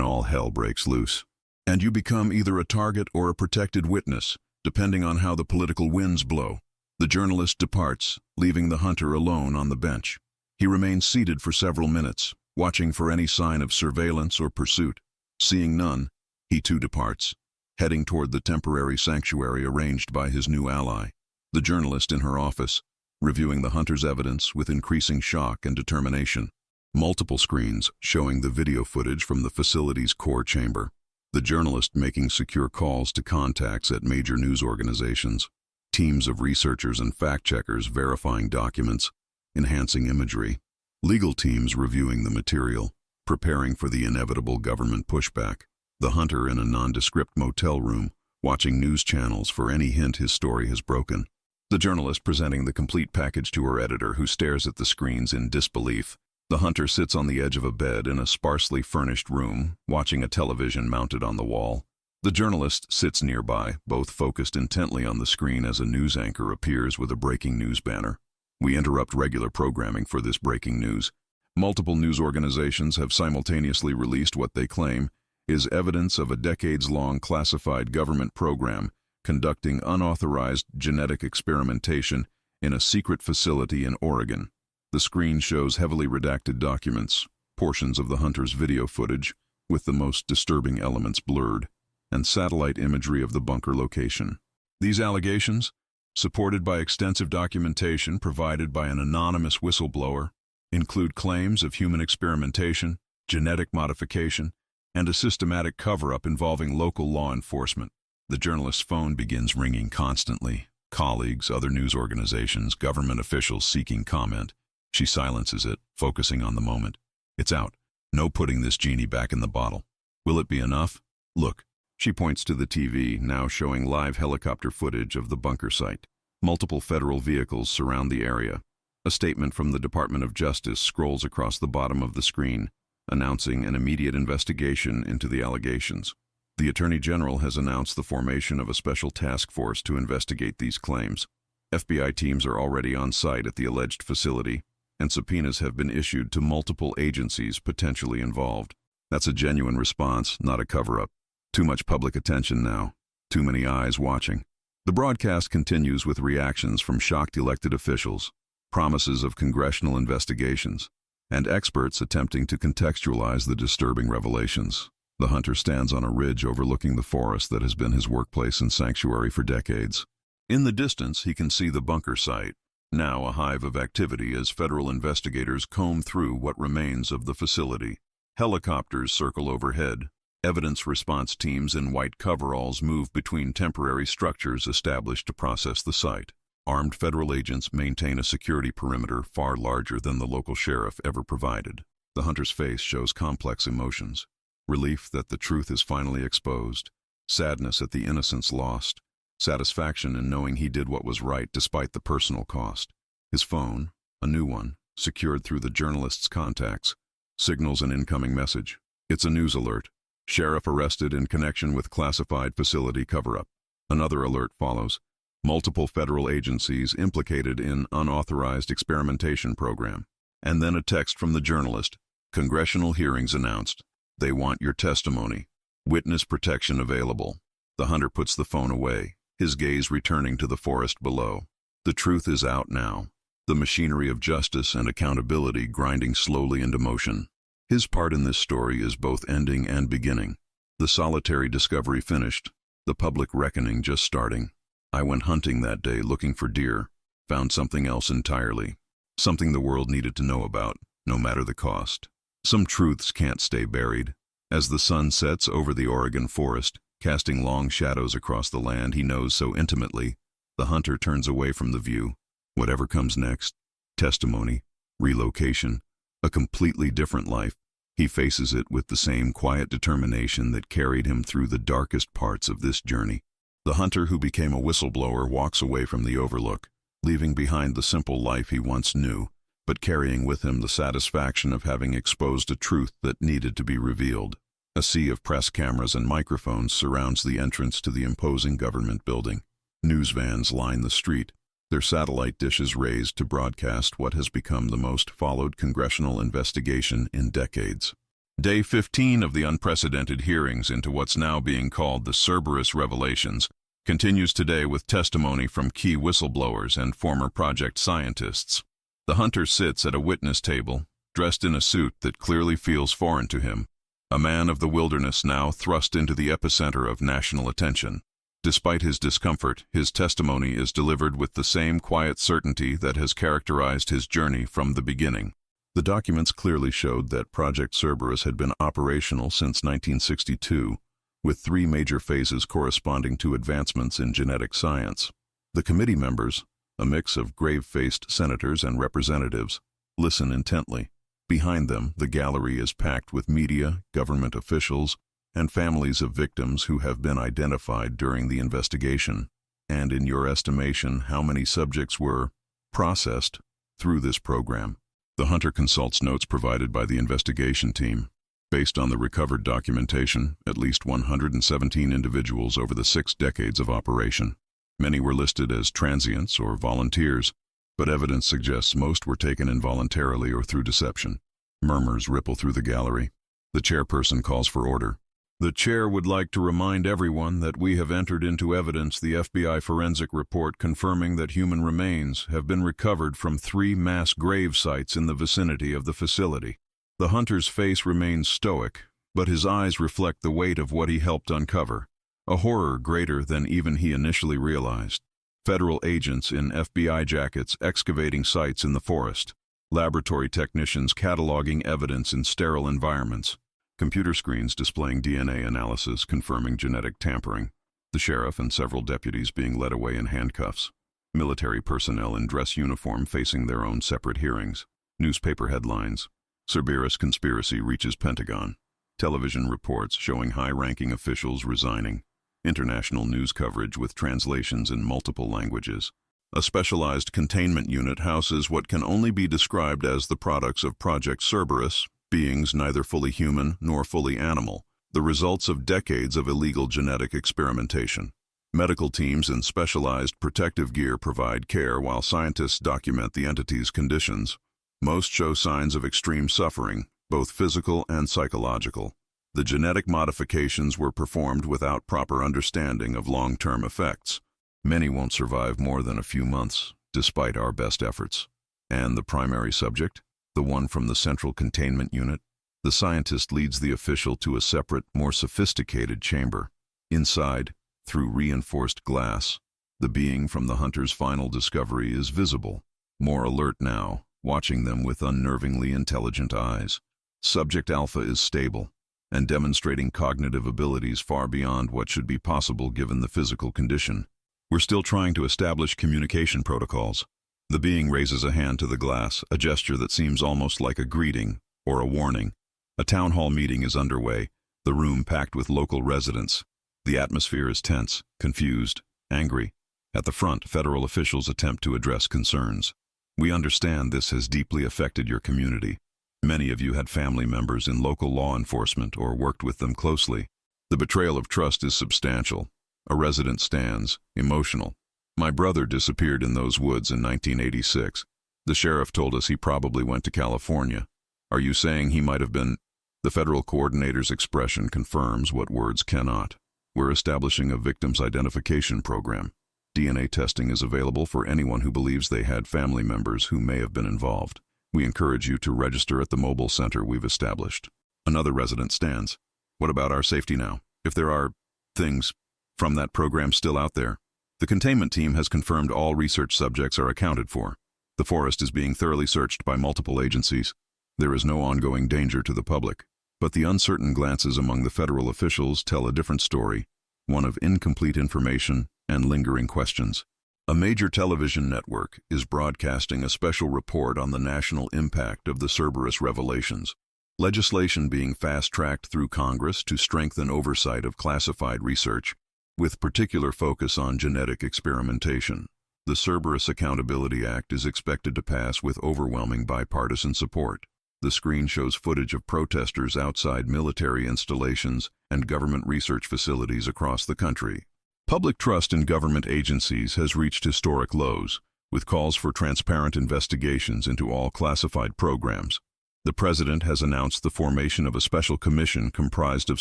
all hell breaks loose. And you become either a target or a protected witness, depending on how the political winds blow. The journalist departs, leaving the hunter alone on the bench. He remains seated for several minutes, watching for any sign of surveillance or pursuit. Seeing none, he too departs, heading toward the temporary sanctuary arranged by his new ally. The journalist in her office, reviewing the hunter's evidence with increasing shock and determination. Multiple screens showing the video footage from the facility's core chamber. The journalist making secure calls to contacts at major news organizations. Teams of researchers and fact-checkers verifying documents, enhancing imagery. Legal teams reviewing the material, preparing for the inevitable government pushback. The hunter in a nondescript motel room, watching news channels for any hint his story has broken. The journalist presenting the complete package to her editor, who stares at the screens in disbelief. The hunter sits on the edge of a bed in a sparsely furnished room, watching a television mounted on the wall. The journalist sits nearby, both focused intently on the screen as a news anchor appears with a breaking news banner. We interrupt regular programming for this breaking news. Multiple news organizations have simultaneously released what they claim is evidence of a decades-long classified government program conducting unauthorized genetic experimentation in a secret facility in Oregon. The screen shows heavily redacted documents, portions of the hunter's video footage, with the most disturbing elements blurred, and satellite imagery of the bunker location. These allegations, supported by extensive documentation provided by an anonymous whistleblower, include claims of human experimentation, genetic modification, and a systematic cover-up involving local law enforcement. The journalist's phone begins ringing constantly. Colleagues, other news organizations, government officials seeking comment. She silences it, focusing on the moment. It's out. No putting this genie back in the bottle. Will it be enough? Look. She points to the TV, now showing live helicopter footage of the bunker site. Multiple federal vehicles surround the area. A statement from the Department of Justice scrolls across the bottom of the screen, announcing an immediate investigation into the allegations. The Attorney General has announced the formation of a special task force to investigate these claims. FBI teams are already on site at the alleged facility, and subpoenas have been issued to multiple agencies potentially involved. That's a genuine response, not a cover-up. Too much public attention now. Too many eyes watching. The broadcast continues with reactions from shocked elected officials, promises of congressional investigations, and experts attempting to contextualize the disturbing revelations. The hunter stands on a ridge overlooking the forest that has been his workplace and sanctuary for decades. In the distance, he can see the bunker site, now a hive of activity as federal investigators comb through what remains of the facility. Helicopters circle overhead. Evidence response teams in white coveralls move between temporary structures established to process the site. Armed federal agents maintain a security perimeter far larger than the local sheriff ever provided. The hunter's face shows complex emotions. Relief that the truth is finally exposed, sadness at the innocence lost, satisfaction in knowing he did what was right despite the personal cost. His phone, a new one, secured through the journalist's contacts, signals an incoming message. It's a news alert. Sheriff arrested in connection with classified facility cover-up. Another alert follows. Multiple federal agencies implicated in unauthorized experimentation program. And then a text from the journalist. Congressional hearings announced. They want your testimony. Witness protection available. The hunter puts the phone away, his gaze returning to the forest below. The truth is out now. The machinery of justice and accountability grinding slowly into motion. His part in this story is both ending and beginning. The solitary discovery finished, the public reckoning just starting. I went hunting that day looking for deer, found something else entirely. Something the world needed to know about, no matter the cost. Some truths can't stay buried. As the sun sets over the Oregon forest, casting long shadows across the land he knows so intimately, the hunter turns away from the view. Whatever comes next, testimony, relocation, a completely different life, he faces it with the same quiet determination that carried him through the darkest parts of this journey. The hunter who became a whistleblower walks away from the overlook, leaving behind the simple life he once knew, but carrying with him the satisfaction of having exposed a truth that needed to be revealed. A sea of press cameras and microphones surrounds the entrance to the imposing government building. News vans line the street, their satellite dishes raised to broadcast what has become the most followed congressional investigation in decades. Day 15 of the unprecedented hearings into what's now being called the Cerberus revelations continues today with testimony from key whistleblowers and former project scientists. The hunter sits at a witness table, dressed in a suit that clearly feels foreign to him, a man of the wilderness now thrust into the epicenter of national attention. Despite his discomfort, his testimony is delivered with the same quiet certainty that has characterized his journey from the beginning. The documents clearly showed that Project Cerberus had been operational since 1962, with 3 major phases corresponding to advancements in genetic science. The committee members, a mix of grave-faced senators and representatives, listen intently. Behind them, the gallery is packed with media, government officials, and families of victims who have been identified during the investigation. And in your estimation, how many subjects were processed through this program? The hunter consults notes provided by the investigation team. Based on the recovered documentation, at least 117 individuals over the 6 decades of operation. Many were listed as transients or volunteers, but evidence suggests most were taken involuntarily or through deception. Murmurs ripple through the gallery. The chairperson calls for order. The chair would like to remind everyone that we have entered into evidence the FBI forensic report confirming that human remains have been recovered from 3 mass grave sites in the vicinity of the facility. The hunter's face remains stoic, but his eyes reflect the weight of what he helped uncover, a horror greater than even he initially realized. Federal agents in FBI jackets excavating sites in the forest, laboratory technicians cataloging evidence in sterile environments, computer screens displaying DNA analysis confirming genetic tampering, the sheriff and several deputies being led away in handcuffs, military personnel in dress uniform facing their own separate hearings, newspaper headlines, Cerberus conspiracy reaches Pentagon, television reports showing high-ranking officials resigning, international news coverage with translations in multiple languages. A specialized containment unit houses what can only be described as the products of Project Cerberus, beings neither fully human nor fully animal, the results of decades of illegal genetic experimentation. Medical teams in specialized protective gear provide care while scientists document the entity's conditions. Most show signs of extreme suffering, both physical and psychological. The genetic modifications were performed without proper understanding of long-term effects. Many won't survive more than a few months, despite our best efforts. And the primary subject? The one from the central containment unit? The scientist leads the official to a separate, more sophisticated chamber. Inside, through reinforced glass, the being from the hunter's final discovery is visible, more alert now, watching them with unnervingly intelligent eyes. Subject Alpha is stable, and demonstrating cognitive abilities far beyond what should be possible given the physical condition. We're still trying to establish communication protocols. The being raises a hand to the glass, a gesture that seems almost like a greeting, or a warning. A town hall meeting is underway, the room packed with local residents. The atmosphere is tense, confused, angry. At the front, federal officials attempt to address concerns. We understand this has deeply affected your community. Many of you had family members in local law enforcement or worked with them closely. The betrayal of trust is substantial. A resident stands, emotional. My brother disappeared in those woods in 1986. The sheriff told us he probably went to California. Are you saying he might have been? The federal coordinator's expression confirms what words cannot. We're establishing a victims identification program. DNA testing is available for anyone who believes they had family members who may have been involved. We encourage you to register at the mobile center we've established. Another resident stands. What about our safety now? If there are things from that program still out there? The containment team has confirmed all research subjects are accounted for. The forest is being thoroughly searched by multiple agencies. There is no ongoing danger to the public. But the uncertain glances among the federal officials tell a different story, one of incomplete information and lingering questions. A major television network is broadcasting a special report on the national impact of the Cerberus revelations. Legislation being fast-tracked through Congress to strengthen oversight of classified research, with particular focus on genetic experimentation. The Cerberus Accountability Act is expected to pass with overwhelming bipartisan support. The screen shows footage of protesters outside military installations and government research facilities across the country. Public trust in government agencies has reached historic lows, with calls for transparent investigations into all classified programs. The President has announced the formation of a special commission comprised of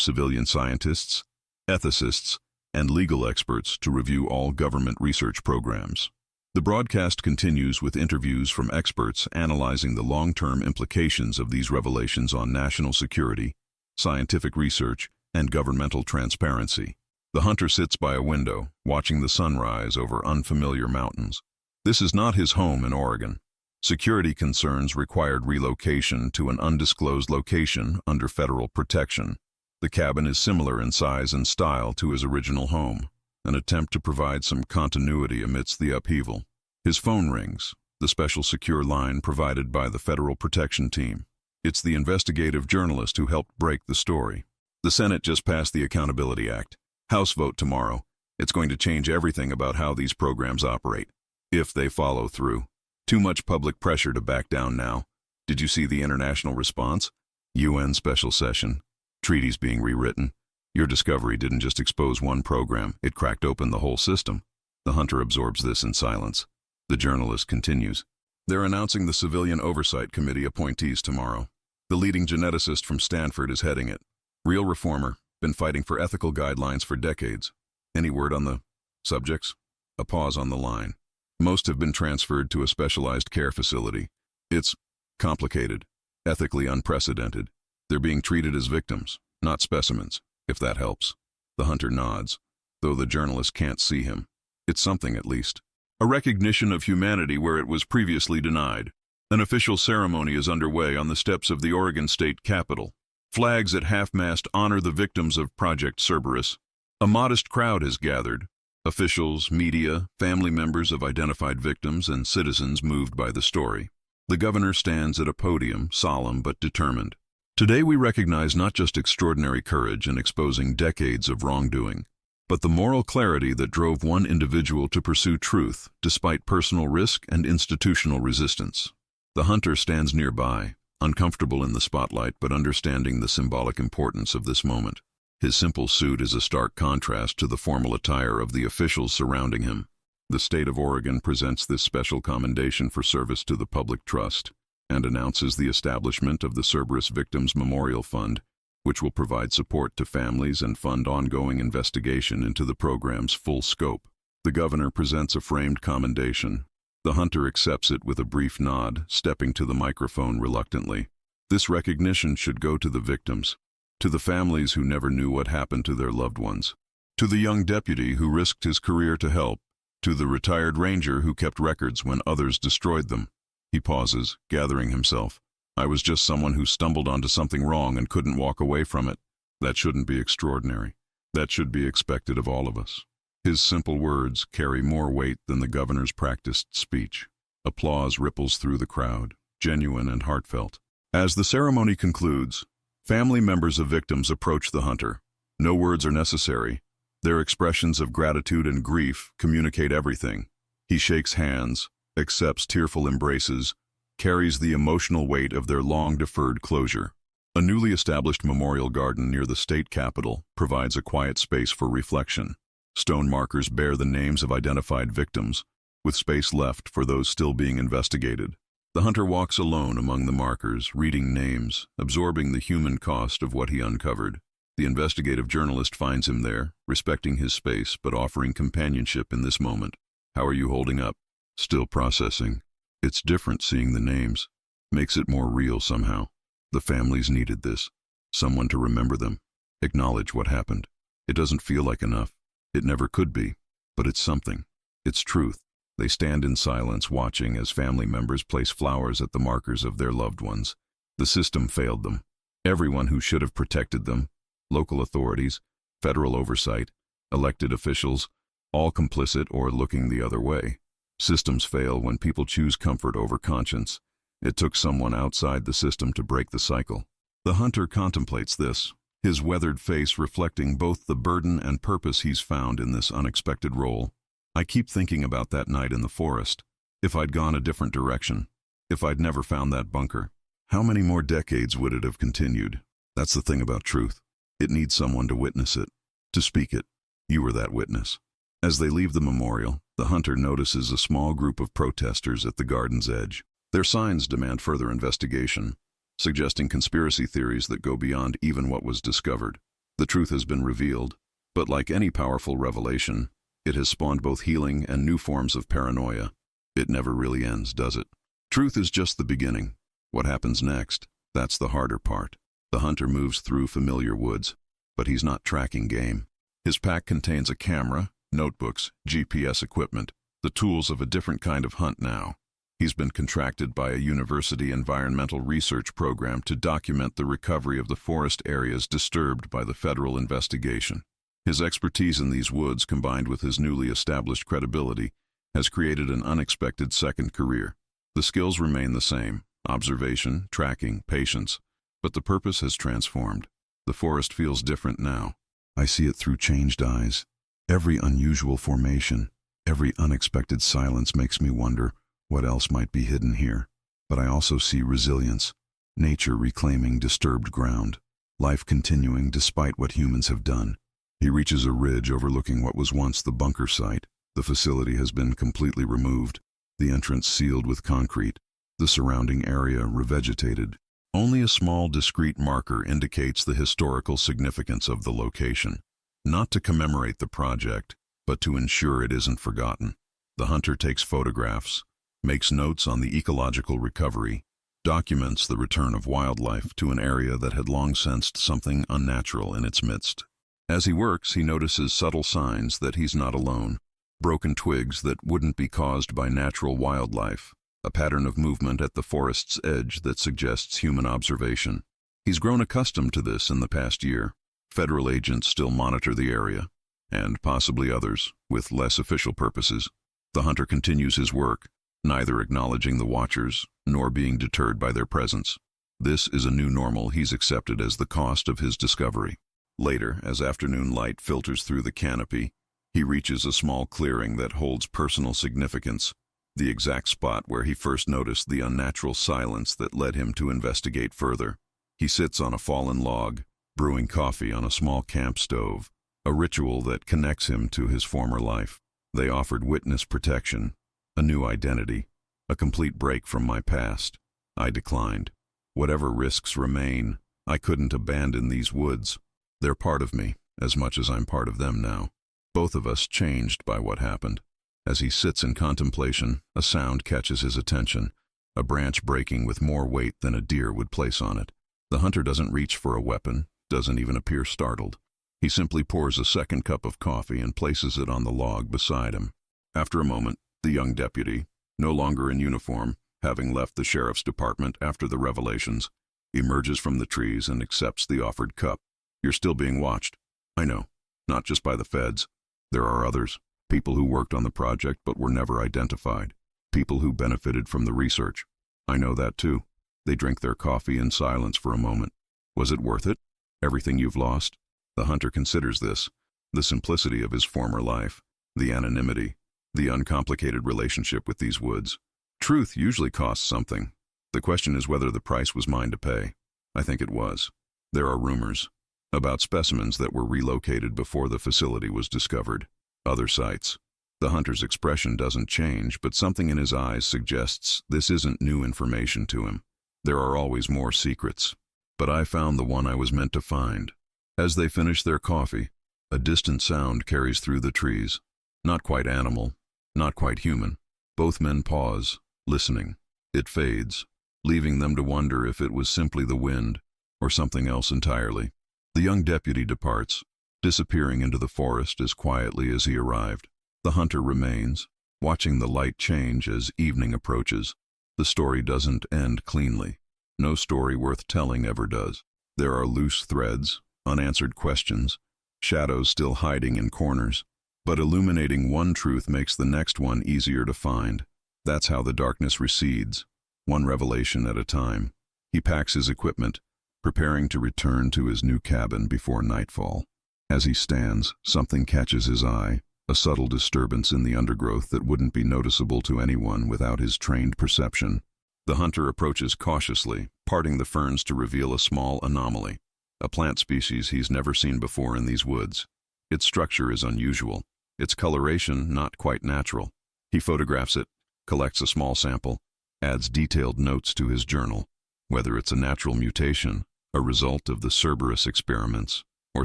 civilian scientists, ethicists, and legal experts to review all government research programs. The broadcast continues with interviews from experts analyzing the long-term implications of these revelations on national security, scientific research, and governmental transparency. The hunter sits by a window, watching the sunrise over unfamiliar mountains. This is not his home in Oregon. Security concerns required relocation to an undisclosed location under federal protection. The cabin is similar in size and style to his original home, an attempt to provide some continuity amidst the upheaval. His phone rings, the special secure line provided by the Federal Protection Team. It's the investigative journalist who helped break the story. The Senate just passed the Accountability Act. House vote tomorrow. It's going to change everything about how these programs operate, if they follow through. Too much public pressure to back down now. Did you see the international response? UN special session. Treaties being rewritten. Your discovery didn't just expose one program, it cracked open the whole system. The hunter absorbs this in silence. The journalist continues. They're announcing the Civilian Oversight Committee appointees tomorrow. The leading geneticist from Stanford is heading it. Real reformer, been fighting for ethical guidelines for decades. Any word on the subjects? A pause on the line. Most have been transferred to a specialized care facility. It's complicated, ethically unprecedented. They're being treated as victims, not specimens, if that helps. The hunter nods, though the journalist can't see him. It's something at least. A recognition of humanity where it was previously denied. An official ceremony is underway on the steps of the Oregon State Capitol. Flags at half-mast honor the victims of Project Cerberus. A modest crowd has gathered. Officials, media, family members of identified victims, and citizens moved by the story. The governor stands at a podium, solemn but determined. Today we recognize not just extraordinary courage in exposing decades of wrongdoing, but the moral clarity that drove one individual to pursue truth despite personal risk and institutional resistance. The hunter stands nearby, uncomfortable in the spotlight but understanding the symbolic importance of this moment. His simple suit is a stark contrast to the formal attire of the officials surrounding him. The state of Oregon presents this special commendation for service to the public trust and announces the establishment of the Cerberus Victims Memorial Fund, which will provide support to families and fund ongoing investigation into the program's full scope. The governor presents a framed commendation. The hunter accepts it with a brief nod, stepping to the microphone reluctantly. This recognition should go to the victims, to the families who never knew what happened to their loved ones, to the young deputy who risked his career to help, to the retired ranger who kept records when others destroyed them. He pauses, gathering himself. I was just someone who stumbled onto something wrong and couldn't walk away from it. That shouldn't be extraordinary. That should be expected of all of us. His simple words carry more weight than the governor's practiced speech. Applause ripples through the crowd, genuine and heartfelt. As the ceremony concludes, family members of victims approach the hunter. No words are necessary. Their expressions of gratitude and grief communicate everything. He shakes hands, accepts tearful embraces, carries the emotional weight of their long-deferred closure. A newly established memorial garden near the state capitol provides a quiet space for reflection. Stone markers bear the names of identified victims, with space left for those still being investigated. The hunter walks alone among the markers, reading names, absorbing the human cost of what he uncovered. The investigative journalist finds him there, respecting his space but offering companionship in this moment. "How are you holding up?" "Still processing. It's different seeing the names. Makes it more real somehow. The families needed this. Someone to remember them. Acknowledge what happened. It doesn't feel like enough. It never could be. But it's something. It's truth." They stand in silence, watching as family members place flowers at the markers of their loved ones. The system failed them. Everyone who should have protected them, local authorities, federal oversight, elected officials, all complicit or looking the other way. Systems fail when people choose comfort over conscience. It took someone outside the system to break the cycle. The hunter contemplates this, his weathered face reflecting both the burden and purpose he's found in this unexpected role. "I keep thinking about that night in the forest. If I'd gone a different direction, if I'd never found that bunker, how many more decades would it have continued?" That's the thing about truth. It needs someone to witness it, to speak it. You were that witness. As they leave the memorial, the hunter notices a small group of protesters at the garden's edge. Their signs demand further investigation, suggesting conspiracy theories that go beyond even what was discovered. The truth has been revealed, but like any powerful revelation, it has spawned both healing and new forms of paranoia. It never really ends, does it? Truth is just the beginning. What happens next? That's the harder part. The hunter moves through familiar woods, but he's not tracking game. His pack contains a camera, notebooks, GPS equipment, the tools of a different kind of hunt now. He's been contracted by a university environmental research program to document the recovery of the forest areas disturbed by the federal investigation. His expertise in these woods, combined with his newly established credibility, has created an unexpected second career. The skills remain the same: observation, tracking, patience, but the purpose has transformed. The forest feels different now. I see it through changed eyes. Every unusual formation, every unexpected silence makes me wonder what else might be hidden here. But I also see resilience, nature reclaiming disturbed ground, life continuing despite what humans have done. He reaches a ridge overlooking what was once the bunker site. The facility has been completely removed, the entrance sealed with concrete, the surrounding area revegetated. Only a small discrete marker indicates the historical significance of the location, not to commemorate the project, but to ensure it isn't forgotten. The hunter takes photographs, makes notes on the ecological recovery, documents the return of wildlife to an area that had long sensed something unnatural in its midst. As he works, he notices subtle signs that he's not alone. Broken twigs that wouldn't be caused by natural wildlife, a pattern of movement at the forest's edge that suggests human observation. He's grown accustomed to this in the past year. Federal agents still monitor the area, and possibly others, with less official purposes. The hunter continues his work, neither acknowledging the watchers nor being deterred by their presence. This is a new normal he's accepted as the cost of his discovery. Later, as afternoon light filters through the canopy, he reaches a small clearing that holds personal significance, the exact spot where he first noticed the unnatural silence that led him to investigate further. He sits on a fallen log, brewing coffee on a small camp stove, a ritual that connects him to his former life. They offered witness protection, a new identity, a complete break from my past. I declined. Whatever risks remain, I couldn't abandon these woods. They're part of me, as much as I'm part of them now. Both of us changed by what happened. As he sits in contemplation, a sound catches his attention, a branch breaking with more weight than a deer would place on it. The hunter doesn't reach for a weapon, doesn't even appear startled. He simply pours a second cup of coffee and places it on the log beside him. After a moment, the young deputy, no longer in uniform, having left the sheriff's department after the revelations, emerges from the trees and accepts the offered cup. "You're still being watched." "I know. Not just by the feds. There are others. People who worked on the project but were never identified. People who benefited from the research." "I know that too." They drink their coffee in silence for a moment. Was it worth it? Everything you've lost? The hunter considers this. The simplicity of his former life, the anonymity, the uncomplicated relationship with these woods. Truth usually costs something. The question is whether the price was mine to pay. I think it was. There are rumors about specimens that were relocated before the facility was discovered. Other sites. The hunter's expression doesn't change, but something in his eyes suggests this isn't new information to him. There are always more secrets. But I found the one I was meant to find. As they finish their coffee, a distant sound carries through the trees. Not quite animal, not quite human. Both men pause, listening. It fades, leaving them to wonder if it was simply the wind or something else entirely. The young deputy departs, disappearing into the forest as quietly as he arrived. The hunter remains, watching the light change as evening approaches. The story doesn't end cleanly. No story worth telling ever does. There are loose threads, unanswered questions, shadows still hiding in corners. But illuminating one truth makes the next one easier to find. That's how the darkness recedes, one revelation at a time. He packs his equipment, preparing to return to his new cabin before nightfall. As he stands, something catches his eye, a subtle disturbance in the undergrowth that wouldn't be noticeable to anyone without his trained perception. The hunter approaches cautiously, parting the ferns to reveal a small anomaly, a plant species he's never seen before in these woods. Its structure is unusual, its coloration not quite natural. He photographs it, collects a small sample, adds detailed notes to his journal. Whether it's a natural mutation, a result of the Cerberus experiments, or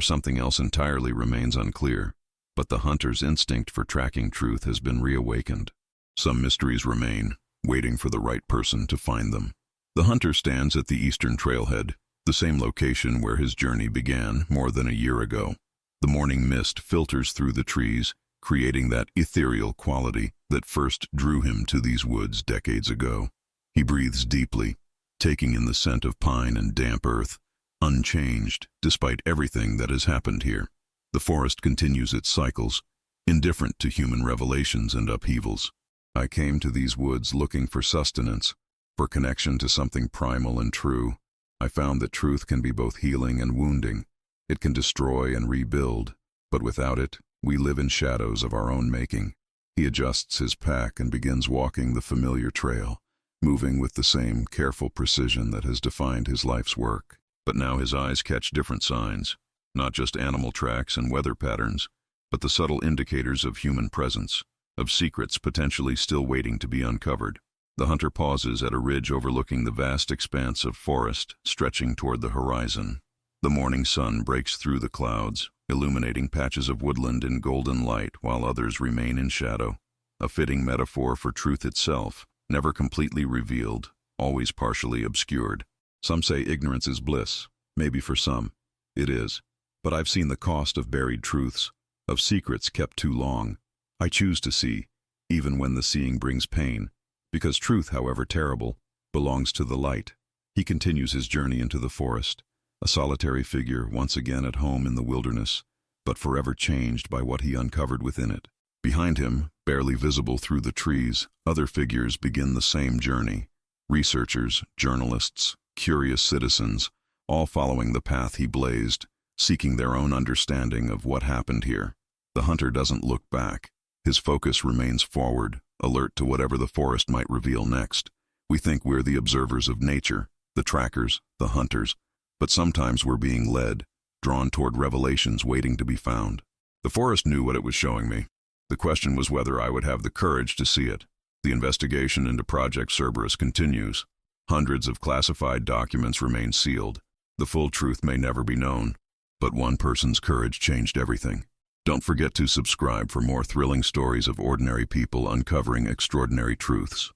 something else entirely remains unclear. But the hunter's instinct for tracking truth has been reawakened. Some mysteries remain, waiting for the right person to find them. The hunter stands at the eastern trailhead, the same location where his journey began more than a year ago. The morning mist filters through the trees, creating that ethereal quality that first drew him to these woods decades ago. He breathes deeply, taking in the scent of pine and damp earth, unchanged despite everything that has happened here. The forest continues its cycles, indifferent to human revelations and upheavals. I came to these woods looking for sustenance, for connection to something primal and true. I found that truth can be both healing and wounding. It can destroy and rebuild, but without it, we live in shadows of our own making. He adjusts his pack and begins walking the familiar trail, moving with the same careful precision that has defined his life's work. But now his eyes catch different signs, not just animal tracks and weather patterns, but the subtle indicators of human presence, of secrets potentially still waiting to be uncovered. The hunter pauses at a ridge overlooking the vast expanse of forest stretching toward the horizon. The morning sun breaks through the clouds, illuminating patches of woodland in golden light while others remain in shadow. A fitting metaphor for truth itself, never completely revealed, always partially obscured. Some say ignorance is bliss. Maybe for some, it is. But I've seen the cost of buried truths, of secrets kept too long. I choose to see, even when the seeing brings pain, because truth, however terrible, belongs to the light. He continues his journey into the forest, a solitary figure once again at home in the wilderness, but forever changed by what he uncovered within it. Behind him, barely visible through the trees, other figures begin the same journey. Researchers, journalists, curious citizens, all following the path he blazed, seeking their own understanding of what happened here. The hunter doesn't look back. His focus remains forward, alert to whatever the forest might reveal next. We think we're the observers of nature, the trackers, the hunters, but sometimes we're being led, drawn toward revelations waiting to be found. The forest knew what it was showing me. The question was whether I would have the courage to see it. The investigation into Project Cerberus continues. Hundreds of classified documents remain sealed. The full truth may never be known, but one person's courage changed everything. Don't forget to subscribe for more thrilling stories of ordinary people uncovering extraordinary truths.